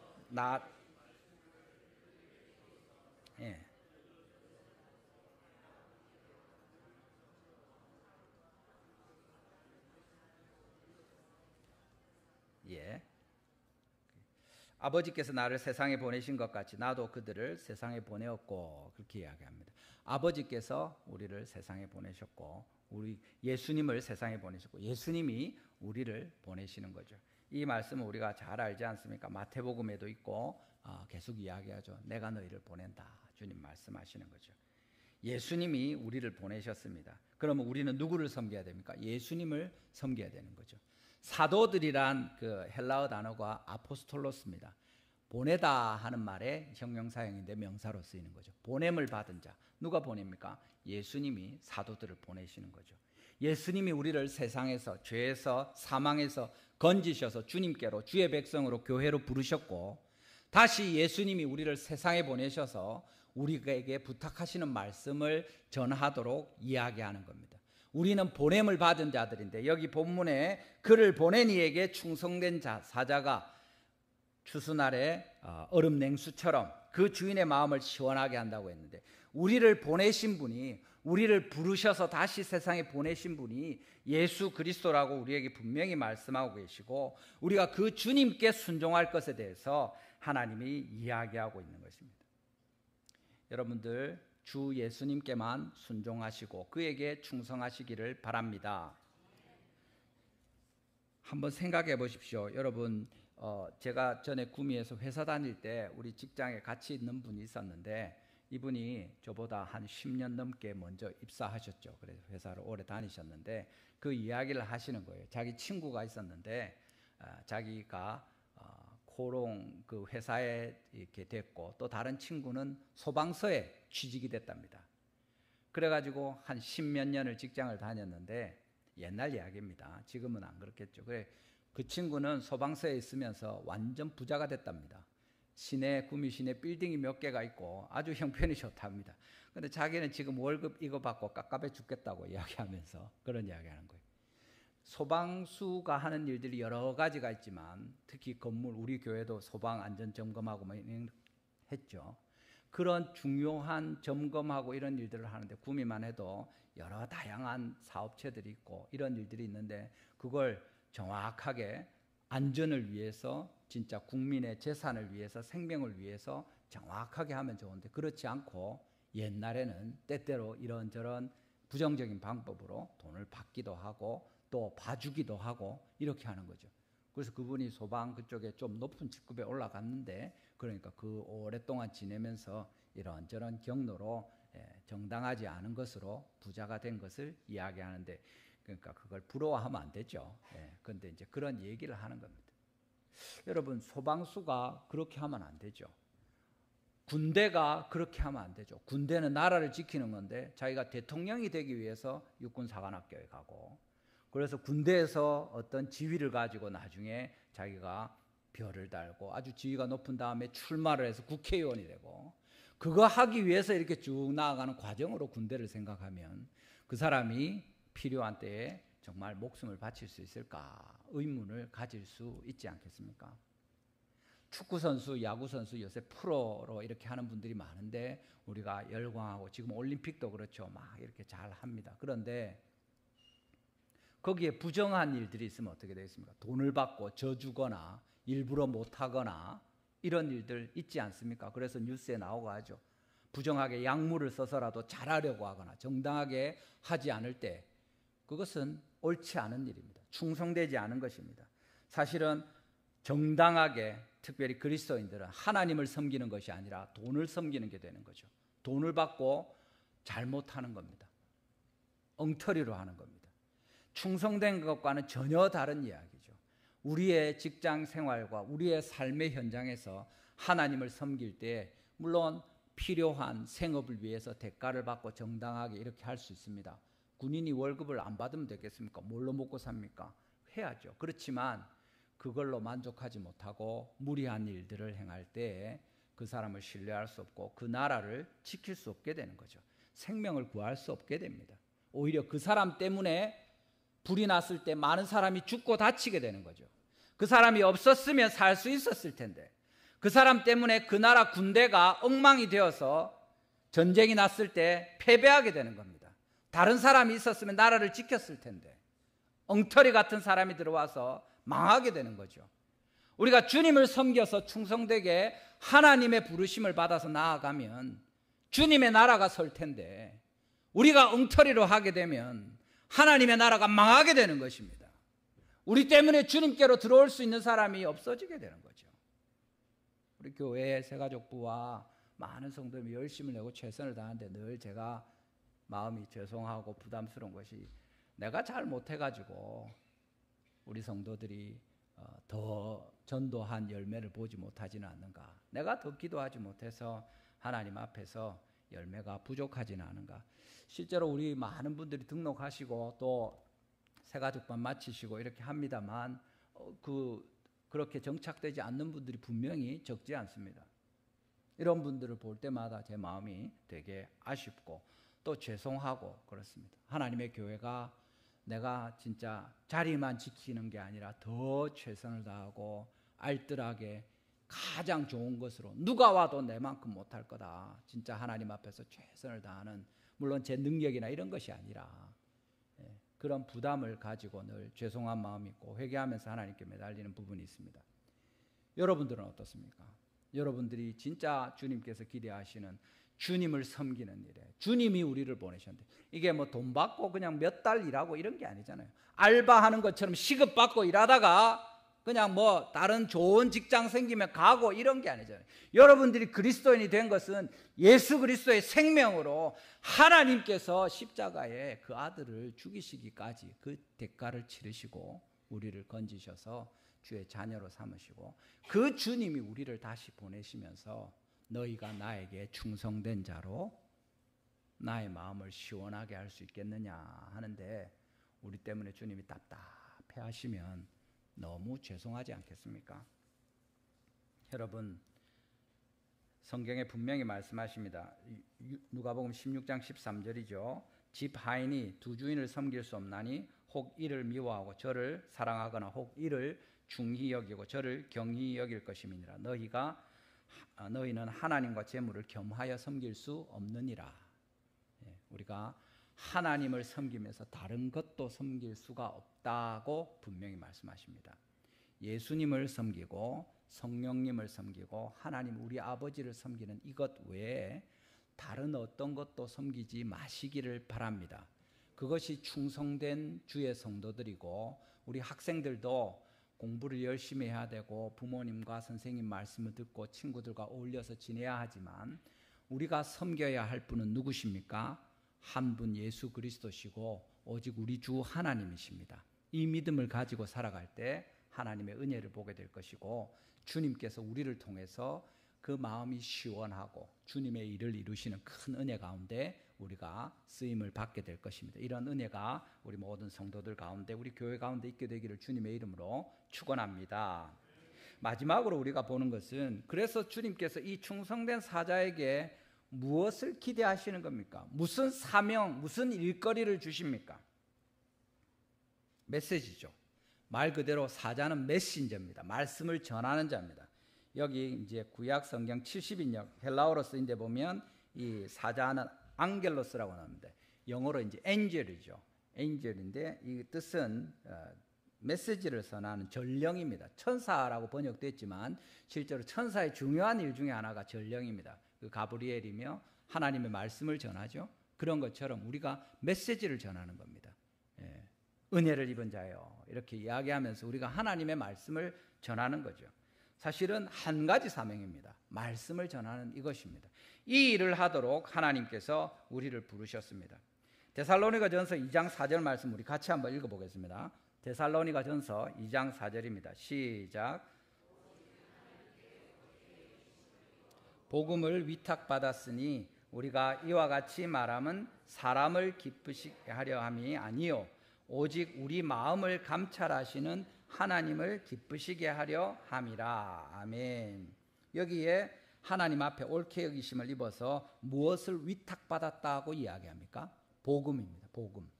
아버지께서 나를 세상에 보내신 것 같이 나도 그들을 세상에 보내었고 그렇게 이야기합니다. 아버지께서 우리를 세상에 보내셨고 우리 예수님을 세상에 보내셨고 예수님이 우리를 보내시는 거죠. 이 말씀은 우리가 잘 알지 않습니까? 마태복음에도 있고 계속 이야기하죠. 내가 너희를 보낸다. 주님 말씀하시는 거죠. 예수님이 우리를 보내셨습니다. 그러면 우리는 누구를 섬겨야 됩니까? 예수님을 섬겨야 되는 거죠. 사도들이란 그 헬라어 단어가 아포스톨로스입니다. 보내다 하는 말의 형용사형인데 명사로 쓰이는 거죠. 보냄을 받은 자. 누가 보냅니까? 예수님이 사도들을 보내시는 거죠. 예수님이 우리를 세상에서 죄에서 사망에서 건지셔서 주님께로 주의 백성으로 교회로 부르셨고 다시 예수님이 우리를 세상에 보내셔서 우리에게 부탁하시는 말씀을 전하도록 이야기하는 겁니다. 우리는 보냄을 받은 자들인데 여기 본문에 그를 보낸 이에게 충성된 사자가 추수날의 얼음 냉수처럼 그 주인의 마음을 시원하게 한다고 했는데 우리를 보내신 분이 우리를 부르셔서 다시 세상에 보내신 분이 예수 그리스도라고 우리에게 분명히 말씀하고 계시고, 우리가 그 주님께 순종할 것에 대해서 하나님이 이야기하고 있는 것입니다. 여러분들 주 예수님께만 순종하시고 그에게 충성하시기를 바랍니다. 한번 생각해 보십시오. 여러분, 제가 전에 구미에서 회사 다닐 때 우리 직장에 같이 있는 분이 있었는데, 이분이 저보다 한 10년 넘게 먼저 입사하셨죠. 그래서 회사를 오래 다니셨는데 그 이야기를 하시는 거예요. 자기 친구가 있었는데 자기가 코롱 그 회사에 이렇게 됐고, 또 다른 친구는 소방서에 취직이 됐답니다. 그래가지고 한 10몇 년을 직장을 다녔는데, 옛날 이야기입니다. 지금은 안 그렇겠죠. 그래, 그 친구는 소방서에 있으면서 완전 부자가 됐답니다. 구미 시내 빌딩이 몇 개가 있고 아주 형편이 좋답니다. 근데 자기는 지금 월급 이거 받고 깝깝해 죽겠다고 이야기하면서 그런 이야기하는 거예요. 소방수가 하는 일들이 여러 가지가 있지만, 특히 건물, 우리 교회도 소방 안전 점검하고 뭐 했죠. 그런 중요한 점검하고 이런 일들을 하는데, 구미만 해도 여러 다양한 사업체들이 있고 이런 일들이 있는데, 그걸 정확하게 안전을 위해서, 진짜 국민의 재산을 위해서, 생명을 위해서 정확하게 하면 좋은데, 그렇지 않고 옛날에는 때때로 이런저런 부정적인 방법으로 돈을 받기도 하고 또 봐주기도 하고 이렇게 하는 거죠. 그래서 그분이 소방 그쪽에 좀 높은 직급에 올라갔는데, 그러니까 그 오랫동안 지내면서 이런저런 경로로 정당하지 않은 것으로 부자가 된 것을 이야기하는데, 그러니까 그걸 부러워하면 안 되죠. 그런데 이제 그런 얘기를 하는 겁니다. 여러분, 소방수가 그렇게 하면 안 되죠. 군대가 그렇게 하면 안 되죠. 군대는 나라를 지키는 건데, 자기가 대통령이 되기 위해서 육군사관학교에 가고, 그래서 군대에서 어떤 지위를 가지고 나중에 자기가 별을 달고 아주 지위가 높은 다음에 출마를 해서 국회의원이 되고, 그거 하기 위해서 이렇게 쭉 나아가는 과정으로 군대를 생각하면 그 사람이 필요한 때에 정말 목숨을 바칠 수 있을까 의문을 가질 수 있지 않겠습니까? 축구선수, 야구선수 요새 프로로 이렇게 하는 분들이 많은데, 우리가 열광하고, 지금 올림픽도 그렇죠. 막 이렇게 잘 합니다. 그런데 거기에 부정한 일들이 있으면 어떻게 되겠습니까? 돈을 받고 져주거나 일부러 못하거나 이런 일들 있지 않습니까? 그래서 뉴스에 나오고 하죠. 부정하게 약물을 써서라도 잘하려고 하거나 정당하게 하지 않을 때, 그것은 옳지 않은 일입니다. 충성되지 않은 것입니다. 사실은 정당하게, 특별히 그리스도인들은 하나님을 섬기는 것이 아니라 돈을 섬기는 게 되는 거죠. 돈을 받고 잘못하는 겁니다. 엉터리로 하는 겁니다. 충성된 것과는 전혀 다른 이야기죠. 우리의 직장 생활과 우리의 삶의 현장에서 하나님을 섬길 때, 물론 필요한 생업을 위해서 대가를 받고 정당하게 이렇게 할 수 있습니다. 군인이 월급을 안 받으면 되겠습니까? 뭘로 먹고 삽니까? 해야죠. 그렇지만 그걸로 만족하지 못하고 무리한 일들을 행할 때 그 사람을 신뢰할 수 없고 그 나라를 지킬 수 없게 되는 거죠. 생명을 구할 수 없게 됩니다. 오히려 그 사람 때문에 불이 났을 때 많은 사람이 죽고 다치게 되는 거죠. 그 사람이 없었으면 살 수 있었을 텐데, 그 사람 때문에 그 나라 군대가 엉망이 되어서 전쟁이 났을 때 패배하게 되는 겁니다. 다른 사람이 있었으면 나라를 지켰을 텐데 엉터리 같은 사람이 들어와서 망하게 되는 거죠. 우리가 주님을 섬겨서 충성되게 하나님의 부르심을 받아서 나아가면 주님의 나라가 설 텐데, 우리가 엉터리로 하게 되면 하나님의 나라가 망하게 되는 것입니다. 우리 때문에 주님께로 들어올 수 있는 사람이 없어지게 되는 거죠. 우리 교회 새가족부와 많은 성도들이 열심을 내고 최선을 다하는데, 늘 제가 마음이 죄송하고 부담스러운 것이, 내가 잘 못해가지고 우리 성도들이 더 전도한 열매를 보지 못하지는 않는가, 내가 더 기도하지 못해서 하나님 앞에서 열매가 부족하지는 않은가. 실제로 우리 많은 분들이 등록하시고 또 새가족반 마치시고 이렇게 합니다만, 그렇게 정착되지 않는 분들이 분명히 적지 않습니다. 이런 분들을 볼 때마다 제 마음이 되게 아쉽고 또 죄송하고 그렇습니다. 하나님의 교회가 내가 진짜 자리만 지키는 게 아니라 더 최선을 다하고 알뜰하게 가장 좋은 것으로, 누가 와도 내만큼 못할 거다, 진짜 하나님 앞에서 최선을 다하는 물론 제 능력이나 이런 것이 아니라 그런 부담을 가지고 늘 죄송한 마음이 있고 회개하면서 하나님께 매달리는 부분이 있습니다. 여러분들은 어떻습니까? 여러분들이 진짜 주님께서 기대하시는 주님을 섬기는 일에 주님이 우리를 보내셨는데 이게 뭐 돈 받고 그냥 몇 달 일하고 이런 게 아니잖아요. 알바하는 것처럼 시급받고 일하다가 그냥 뭐 다른 좋은 직장 생기면 가고 이런 게 아니잖아요. 여러분들이 그리스도인이 된 것은 예수 그리스도의 생명으로 하나님께서 십자가에 그 아들을 죽이시기까지 그 대가를 치르시고 우리를 건지셔서 주의 자녀로 삼으시고 그 주님이 우리를 다시 보내시면서 너희가 나에게 충성된 자로 나의 마음을 시원하게 할 수 있겠느냐 하는데 우리 때문에 주님이 답답해 하시면 너무 죄송하지 않겠습니까? 여러분, 성경에 분명히 말씀하십니다. 누가복음 16장 13절이죠. 집 하인이 두 주인을 섬길 수 없나니 혹 이를 미워하고 저를 사랑하거나 혹 이를 중히 여기고 저를 경히 여길 것임이니라. 너희는 하나님과 재물을 겸하여 섬길 수 없느니라. 우리가 하나님을 섬기면서 다른 것도 섬길 수가 없다고 분명히 말씀하십니다. 예수님을 섬기고 성령님을 섬기고 하나님 우리 아버지를 섬기는 이것 외에 다른 어떤 것도 섬기지 마시기를 바랍니다. 그것이 충성된 주의 성도들이고 우리 학생들도 공부를 열심히 해야 되고 부모님과 선생님 말씀을 듣고 친구들과 어울려서 지내야 하지만 우리가 섬겨야 할 분은 누구십니까? 한 분 예수 그리스도시고 오직 우리 주 하나님이십니다. 이 믿음을 가지고 살아갈 때 하나님의 은혜를 보게 될 것이고 주님께서 우리를 통해서 그 마음이 시원하고 주님의 일을 이루시는 큰 은혜 가운데 우리가 쓰임을 받게 될 것입니다. 이런 은혜가 우리 모든 성도들 가운데 우리 교회 가운데 있게 되기를 주님의 이름으로 축원합니다. 마지막으로 우리가 보는 것은 그래서 주님께서 이 충성된 사자에게 무엇을 기대하시는 겁니까? 무슨 사명, 무슨 일거리를 주십니까? 메시지죠. 말 그대로 사자는 메신저입니다. 말씀을 전하는 자입니다. 여기 이제 구약 성경 70인역 헬라어로 쓰인데 보면 이 사자는 앙겔로스라고 나오는데 영어로 이제 엔젤이죠. 엔젤인데 이 뜻은 메시지를 전하는 전령입니다. 천사라고 번역됐지만 실제로 천사의 중요한 일 중에 하나가 전령입니다. 그 가브리엘이며 하나님의 말씀을 전하죠. 그런 것처럼 우리가 메시지를 전하는 겁니다. 은혜를 입은 자요 이렇게 이야기하면서 우리가 하나님의 말씀을 전하는 거죠. 사실은 한 가지 사명입니다. 말씀을 전하는 이것입니다. 이 일을 하도록 하나님께서 우리를 부르셨습니다. 데살로니가전서 2장 4절 말씀 우리 같이 한번 읽어보겠습니다. 데살로니가전서 2장 4절입니다. 시작. 복음을 위탁받았으니 우리가 이와 같이 말함은 사람을 기쁘시게 하려 함이 아니요 오직 우리 마음을 감찰하시는 하나님을 기쁘시게 하려 함이라. 아멘. 여기에 하나님 앞에 옳게 여기심을 입어서 무엇을 위탁받았다고 이야기합니까? 복음입니다. 복음.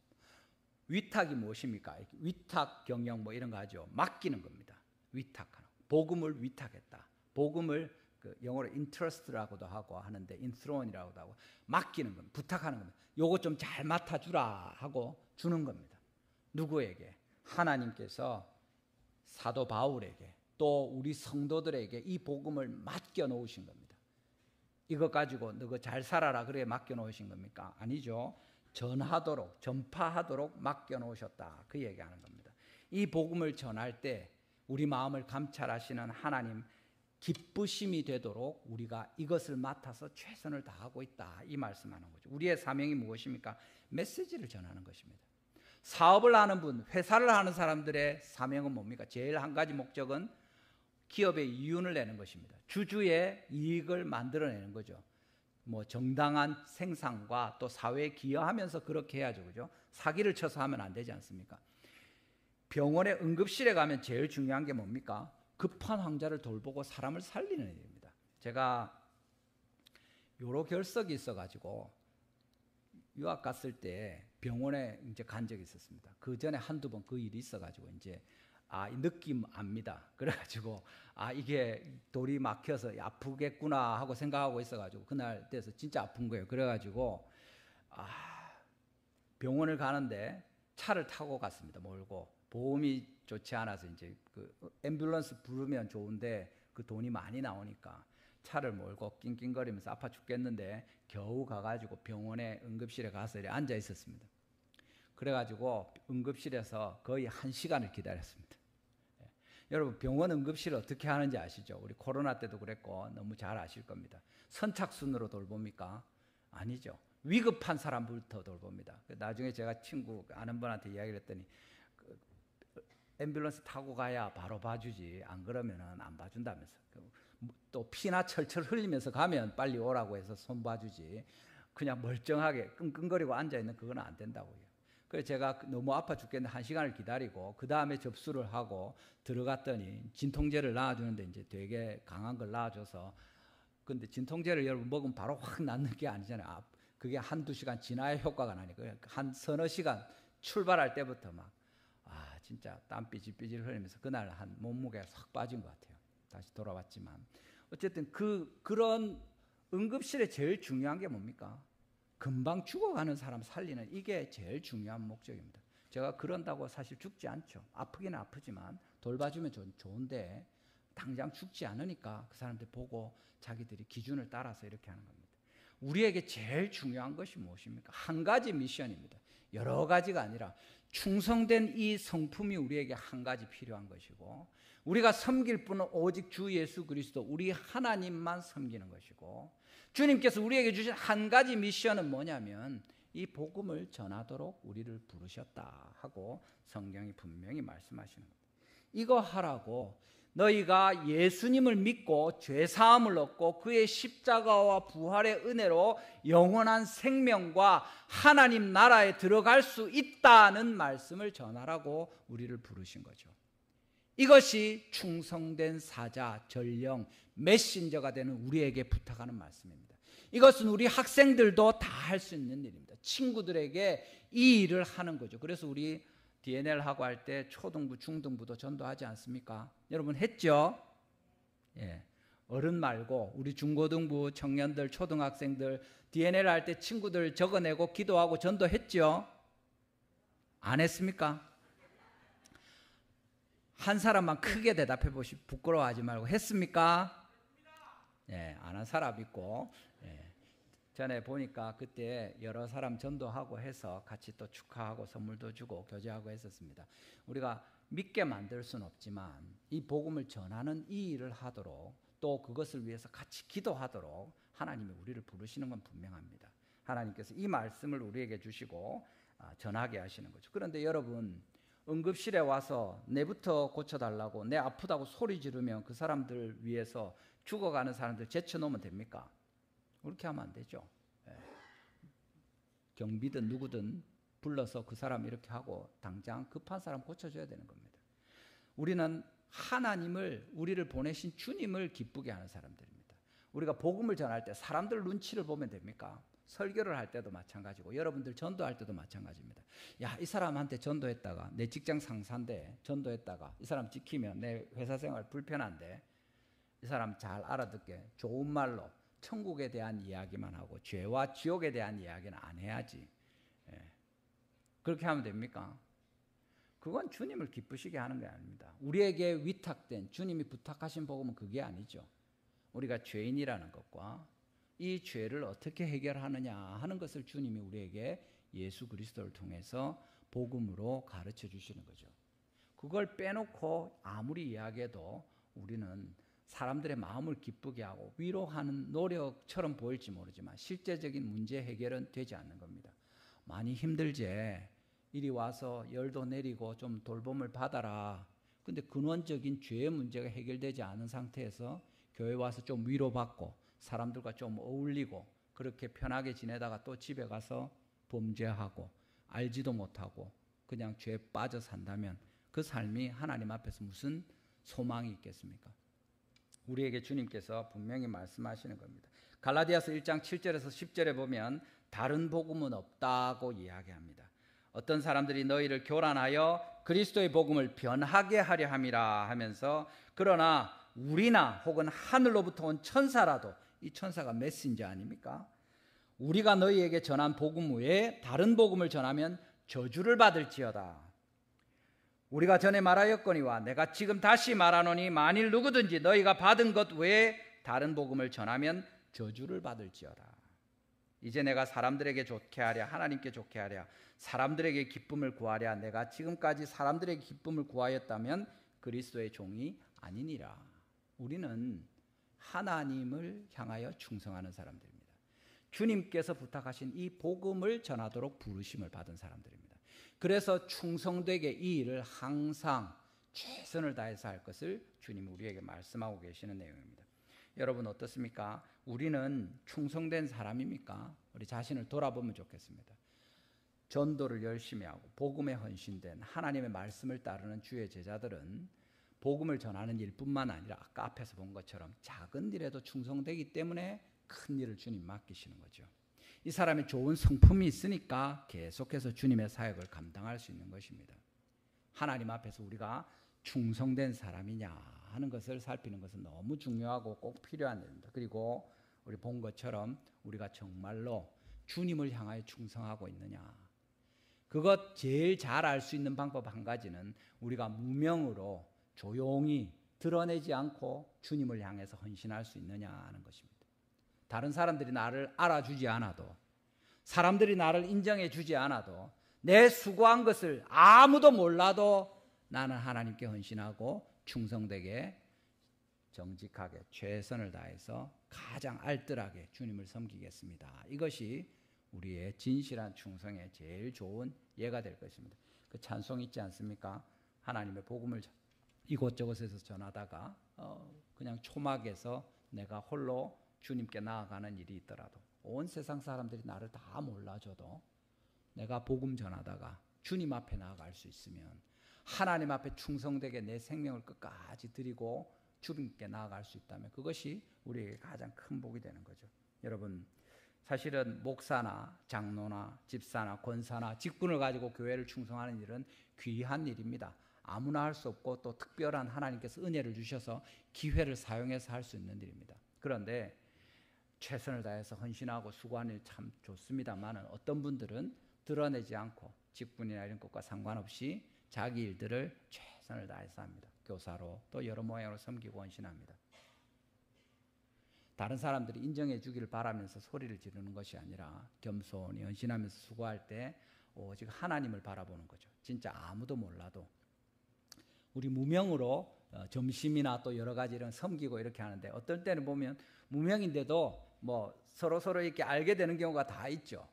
위탁이 무엇입니까? 위탁 경영 뭐 이런 거 하죠. 맡기는 겁니다. 위탁하는. 복음을 위탁했다. 복음을 그 영어로 entrust라고도 하고 하는데 enthrone이라고도 하고 맡기는 겁니다. 부탁하는 겁니다. 요거 좀 잘 맡아주라 하고 주는 겁니다. 누구에게? 하나님께서 사도 바울에게 또 우리 성도들에게 이 복음을 맡겨 놓으신 겁니다. 이것 가지고 너가 잘 살아라 그래 맡겨 놓으신 겁니까? 아니죠. 전하도록 전파하도록 맡겨 놓으셨다 그 얘기하는 겁니다. 이 복음을 전할 때 우리 마음을 감찰하시는 하나님 기쁘심이 되도록 우리가 이것을 맡아서 최선을 다하고 있다 이 말씀하는 거죠. 우리의 사명이 무엇입니까? 메시지를 전하는 것입니다. 사업을 하는 분, 회사를 하는 사람들의 사명은 뭡니까? 제일 한 가지 목적은 기업의 이윤을 내는 것입니다. 주주의 이익을 만들어내는 거죠. 뭐 정당한 생산과 또 사회에 기여하면서 그렇게 해야죠, 그죠? 사기를 쳐서 하면 안 되지 않습니까? 병원의 응급실에 가면 제일 중요한 게 뭡니까? 급한 환자를 돌보고 사람을 살리는 일입니다. 제가 요로 결석이 있어가지고 유학 갔을 때 병원에 이제 간 적이 있었습니다. 그 전에 한두 번 그 일이 있어가지고 이제 느낌 압니다. 그래가지고 이게 돌이 막혀서 아프겠구나 하고 생각하고 있어가지고 그날 돼서 진짜 아픈 거예요. 그래가지고 병원을 가는데 차를 타고 갔습니다. 몰고. 보험이 좋지 않아서 이제 그 앰뷸런스 부르면 좋은데 그 돈이 많이 나오니까 차를 몰고 낑낑거리면서 아파 죽겠는데 겨우 가가지고 병원에 응급실에 가서 이렇게 앉아 있었습니다. 그래가지고 응급실에서 거의 1시간을 기다렸습니다. 여러분 병원 응급실 어떻게 하는지 아시죠? 우리 코로나 때도 그랬고 너무 잘 아실 겁니다. 선착순으로 돌봅니까? 아니죠. 위급한 사람부터 돌봅니다. 나중에 제가 친구 아는 분한테 이야기를 했더니 앰뷸런스 타고 가야 바로 봐주지 안 그러면은 안 봐준다면서. 또 피나 철철 흘리면서 가면 빨리 오라고 해서 손 봐주지 그냥 멀쩡하게 끙끙거리고 앉아있는 그건 안 된다고요. 그래서 제가 너무 아파 죽겠는데 1시간을 기다리고 그 다음에 접수를 하고 들어갔더니 진통제를 놔주는데 이제 되게 강한 걸 놔줘서 근데 진통제를 여러분 먹으면 바로 확 낫는 게 아니잖아요. 그게 1-2시간 지나야 효과가 나니까 한 서너 시간 출발할 때부터 막 진짜 땀 삐질삐질 흘리면서 그날 한 몸무게가 싹 빠진 것 같아요. 다시 돌아왔지만 어쨌든 그런 응급실에 제일 중요한 게 뭡니까? 금방 죽어가는 사람 살리는 이게 제일 중요한 목적입니다. 제가 그런다고 사실 죽지 않죠. 아프기는 아프지만 돌봐주면 좋은데 당장 죽지 않으니까 그 사람들 보고 자기들이 기준을 따라서 이렇게 하는 겁니다. 우리에게 제일 중요한 것이 무엇입니까? 한 가지 미션입니다. 여러 가지가 아니라 충성된 이 성품이 우리에게 한 가지 필요한 것이고 우리가 섬길 분은 오직 주 예수 그리스도 우리 하나님만 섬기는 것이고 주님께서 우리에게 주신 한 가지 미션은 뭐냐면 이 복음을 전하도록 우리를 부르셨다 하고 성경이 분명히 말씀하시는 겁니다. 이거 하라고 너희가 예수님을 믿고 죄사함을 얻고 그의 십자가와 부활의 은혜로 영원한 생명과 하나님 나라에 들어갈 수 있다는 말씀을 전하라고 우리를 부르신 거죠. 이것이 충성된 사자, 전령, 메신저가 되는 우리에게 부탁하는 말씀입니다. 이것은 우리 학생들도 다 할 수 있는 일입니다. 친구들에게 이 일을 하는 거죠. 그래서 우리 DNL 하고 할 때 초등부, 중등부도 전도하지 않습니까? 여러분 했죠? 예. 어른 말고 우리 중고등부 청년들, 초등학생들 DNL 할 때 친구들 적어내고 기도하고 전도했죠? 안 했습니까? 한 사람만 크게 대답해 보시. 부끄러워하지 말고 했습니까? 예, 안 한 사람 있고. 예. 전에 보니까 그때 여러 사람 전도하고 해서 같이 또 축하하고 선물도 주고 교제하고 했었습니다. 우리가 믿게 만들 수는 없지만 이 복음을 전하는 이 일을 하도록 또 그것을 위해서 같이 기도하도록 하나님이 우리를 부르시는 건 분명합니다. 하나님께서 이 말씀을 우리에게 주시고 전하게 하시는 거죠. 그런데 여러분 응급실에 와서 내부터 고쳐달라고 내 아프다고 소리 지르면 그 사람들 위해서 죽어가는 사람들 제쳐놓으면 됩니까? 그렇게 하면 안 되죠. 경비든 누구든 불러서 그 사람 이렇게 하고 당장 급한 사람 고쳐줘야 되는 겁니다. 우리는 하나님을 우리를 보내신 주님을 기쁘게 하는 사람들입니다. 우리가 복음을 전할 때 사람들 눈치를 보면 됩니까? 설교를 할 때도 마찬가지고 여러분들 전도할 때도 마찬가지입니다. 야, 이 사람한테 전도했다가 내 직장 상사인데 전도했다가 이 사람 지키면 내 회사 생활 불편한데 이 사람 잘 알아듣게 좋은 말로 천국에 대한 이야기만 하고 죄와 지옥에 대한 이야기는 안 해야지. 그렇게 하면 됩니까? 그건 주님을 기쁘시게 하는 게 아닙니다. 우리에게 위탁된 주님이 부탁하신 복음은 그게 아니죠. 우리가 죄인이라는 것과 이 죄를 어떻게 해결하느냐 하는 것을 주님이 우리에게 예수 그리스도를 통해서 복음으로 가르쳐 주시는 거죠. 그걸 빼놓고 아무리 이야기해도 우리는 사람들의 마음을 기쁘게 하고 위로하는 노력처럼 보일지 모르지만 실제적인 문제 해결은 되지 않는 겁니다. 많이 힘들지. 이리 와서 열도 내리고 좀 돌봄을 받아라. 근데 근원적인 죄의 문제가 해결되지 않은 상태에서 교회 와서 좀 위로받고 사람들과 좀 어울리고 그렇게 편하게 지내다가 또 집에 가서 범죄하고 알지도 못하고 그냥 죄에 빠져 산다면 그 삶이 하나님 앞에서 무슨 소망이 있겠습니까? 우리에게 주님께서 분명히 말씀하시는 겁니다. 갈라디아서 1장 7절에서 10절에 보면 다른 복음은 없다고 이야기합니다. 어떤 사람들이 너희를 교란하여 그리스도의 복음을 변하게 하려 함이라 하면서 그러나 우리나 혹은 하늘로부터 온 천사라도 이 천사가 메신저 아닙니까? 우리가 너희에게 전한 복음 외에 다른 복음을 전하면 저주를 받을지어다. 우리가 전에 말하였거니와 내가 지금 다시 말하노니 만일 누구든지 너희가 받은 것 외에 다른 복음을 전하면 저주를 받을지어다. 이제 내가 사람들에게 좋게 하랴 하나님께 좋게 하랴 사람들에게 기쁨을 구하랴 내가 지금까지 사람들에게 기쁨을 구하였다면 그리스도의 종이 아니니라. 우리는 하나님을 향하여 충성하는 사람들입니다. 주님께서 부탁하신 이 복음을 전하도록 부르심을 받은 사람들입니다. 그래서 충성되게 이 일을 항상 최선을 다해서 할 것을 주님이 우리에게 말씀하고 계시는 내용입니다. 여러분 어떻습니까? 우리는 충성된 사람입니까? 우리 자신을 돌아보면 좋겠습니다. 전도를 열심히 하고 복음에 헌신된 하나님의 말씀을 따르는 주의 제자들은 복음을 전하는 일뿐만 아니라 아까 앞에서 본 것처럼 작은 일에도 충성되기 때문에 큰 일을 주님 맡기시는 거죠. 이 사람이 좋은 성품이 있으니까 계속해서 주님의 사역을 감당할 수 있는 것입니다. 하나님 앞에서 우리가 충성된 사람이냐 하는 것을 살피는 것은 너무 중요하고 꼭 필요한 일입니다. 그리고 우리 본 것처럼 우리가 정말로 주님을 향하여 충성하고 있느냐, 그것 제일 잘 알 수 있는 방법 한 가지는 우리가 무명으로 조용히 드러내지 않고 주님을 향해서 헌신할 수 있느냐 하는 것입니다. 다른 사람들이 나를 알아주지 않아도, 사람들이 나를 인정해 주지 않아도, 내 수고한 것을 아무도 몰라도 나는 하나님께 헌신하고 충성되게 정직하게 최선을 다해서 가장 알뜰하게 주님을 섬기겠습니다. 이것이 우리의 진실한 충성의 제일 좋은 예가 될 것입니다. 그 찬송 있지 않습니까? 하나님의 복음을 이곳저곳에서 전하다가 그냥 초막에서 내가 홀로 주님께 나아가는 일이 있더라도 온 세상 사람들이 나를 다 몰라줘도 내가 복음 전하다가 주님 앞에 나아갈 수 있으면, 하나님 앞에 충성되게 내 생명을 끝까지 드리고 주님께 나아갈 수 있다면 그것이 우리에게 가장 큰 복이 되는 거죠. 여러분, 사실은 목사나 장로나 집사나 권사나 직분을 가지고 교회를 충성하는 일은 귀한 일입니다. 아무나 할 수 없고 또 특별한 하나님께서 은혜를 주셔서 기회를 사용해서 할 수 있는 일입니다. 그런데 최선을 다해서 헌신하고 수고하는 일 참 좋습니다만 어떤 분들은 드러내지 않고 직분이나 이런 것과 상관없이 자기 일들을 최선을 다해서 합니다. 교사로 또 여러 모양으로 섬기고 헌신합니다. 다른 사람들이 인정해 주기를 바라면서 소리를 지르는 것이 아니라 겸손히 헌신하면서 수고할 때 오직 하나님을 바라보는 거죠. 진짜 아무도 몰라도 우리 무명으로 점심이나 또 여러 가지 이런 섬기고 이렇게 하는데 어떨 때는 보면 무명인데도 뭐 서로 이렇게 알게 되는 경우가 다 있죠.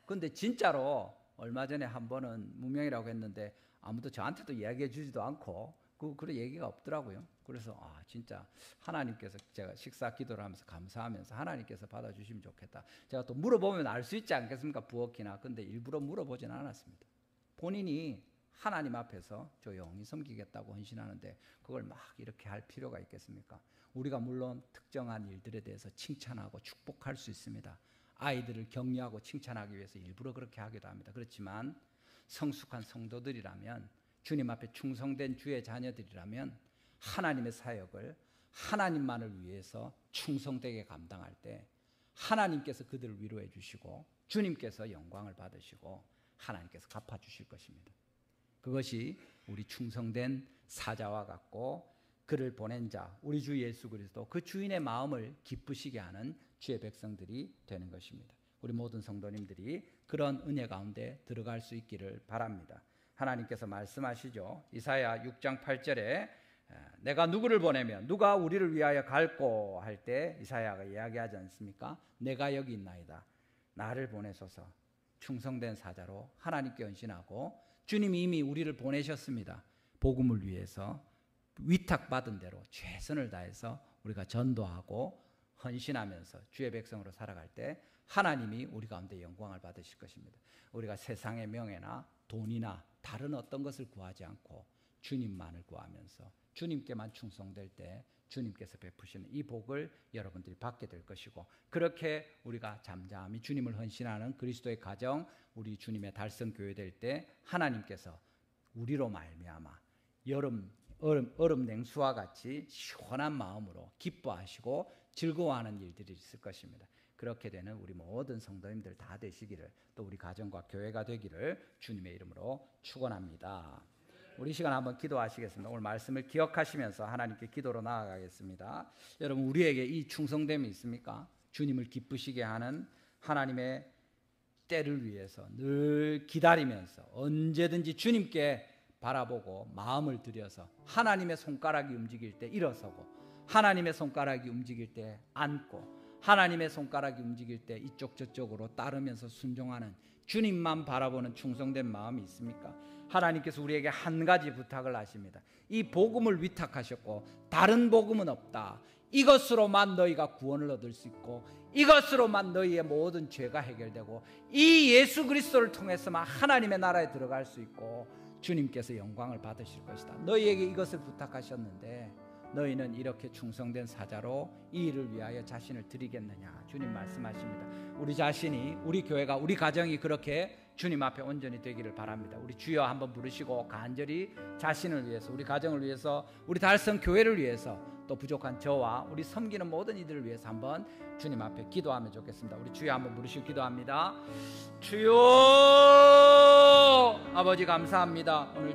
그런데 진짜로 얼마 전에 한 번은 무명이라고 했는데 아무도 저한테도 이야기해 주지도 않고 그런 얘기가 없더라고요. 그래서 진짜 하나님께서, 제가 식사 기도를 하면서 감사하면서 하나님께서 받아주시면 좋겠다. 제가 또 물어보면 알 수 있지 않겠습니까? 부엌이나. 근데 일부러 물어보지는 않았습니다. 본인이 하나님 앞에서 조용히 섬기겠다고 헌신하는데 그걸 막 이렇게 할 필요가 있겠습니까? 우리가 물론 특정한 일들에 대해서 칭찬하고 축복할 수 있습니다. 아이들을 격려하고 칭찬하기 위해서 일부러 그렇게 하기도 합니다. 그렇지만 성숙한 성도들이라면, 주님 앞에 충성된 주의 자녀들이라면 하나님의 사역을 하나님만을 위해서 충성되게 감당할 때 하나님께서 그들을 위로해 주시고 주님께서 영광을 받으시고 하나님께서 갚아주실 것입니다. 그것이 우리 충성된 사자와 같고 그를 보낸 자 우리 주 예수 그리스도 그 주인의 마음을 기쁘시게 하는 주의 백성들이 되는 것입니다. 우리 모든 성도님들이 그런 은혜 가운데 들어갈 수 있기를 바랍니다. 하나님께서 말씀하시죠. 이사야 6장 8절에 내가 누구를 보내면 누가 우리를 위하여 갈꼬 할 때 이사야가 이야기하지 않습니까? 내가 여기 있나이다. 나를 보내소서. 충성된 사자로 하나님께 헌신하고 주님이 이미 우리를 보내셨습니다. 복음을 위해서 위탁받은 대로 최선을 다해서 우리가 전도하고 헌신하면서 주의 백성으로 살아갈 때 하나님이 우리 가운데 영광을 받으실 것입니다. 우리가 세상의 명예나 돈이나 다른 어떤 것을 구하지 않고 주님만을 구하면서 주님께만 충성될 때 주님께서 베푸시는 이 복을 여러분들이 받게 될 것이고, 그렇게 우리가 잠잠히 주님을 헌신하는 그리스도의 가정, 우리 주님의 달성교회 될 때 하나님께서 우리로 말미암아 얼음 냉수와 같이 시원한 마음으로 기뻐하시고 즐거워하는 일들이 있을 것입니다. 그렇게 되는 우리 모든 성도님들 다 되시기를, 또 우리 가정과 교회가 되기를 주님의 이름으로 축원합니다. 우리 시간 한번 기도하시겠습니다. 오늘 말씀을 기억하시면서 하나님께 기도로 나아가겠습니다. 여러분, 우리에게 이 충성됨이 있습니까? 주님을 기쁘시게 하는 하나님의 때를 위해서 늘 기다리면서 언제든지 주님께 바라보고 마음을 들여서 하나님의 손가락이 움직일 때 일어서고, 하나님의 손가락이 움직일 때 앉고, 하나님의 손가락이 움직일 때 이쪽 저쪽으로 따르면서 순종하는, 주님만 바라보는 충성된 마음이 있습니까? 하나님께서 우리에게 한 가지 부탁을 하십니다. 이 복음을 위탁하셨고 다른 복음은 없다. 이것으로만 너희가 구원을 얻을 수 있고 이것으로만 너희의 모든 죄가 해결되고 이 예수 그리스도를 통해서만 하나님의 나라에 들어갈 수 있고 주님께서 영광을 받으실 것이다. 너희에게 이것을 부탁하셨는데 너희는 이렇게 충성된 사자로 이 일을 위하여 자신을 드리겠느냐. 주님 말씀하십니다. 우리 자신이, 우리 교회가, 우리 가정이 그렇게 주님 앞에 온전히 되기를 바랍니다. 우리 주여 한번 부르시고 간절히 자신을 위해서, 우리 가정을 위해서, 우리 달성 교회를 위해서, 또 부족한 저와 우리 섬기는 모든 이들을 위해서 한번 주님 앞에 기도하면 좋겠습니다. 우리 주여 한번 부르시고 기도합니다. 주여, 아버지 감사합니다. 오늘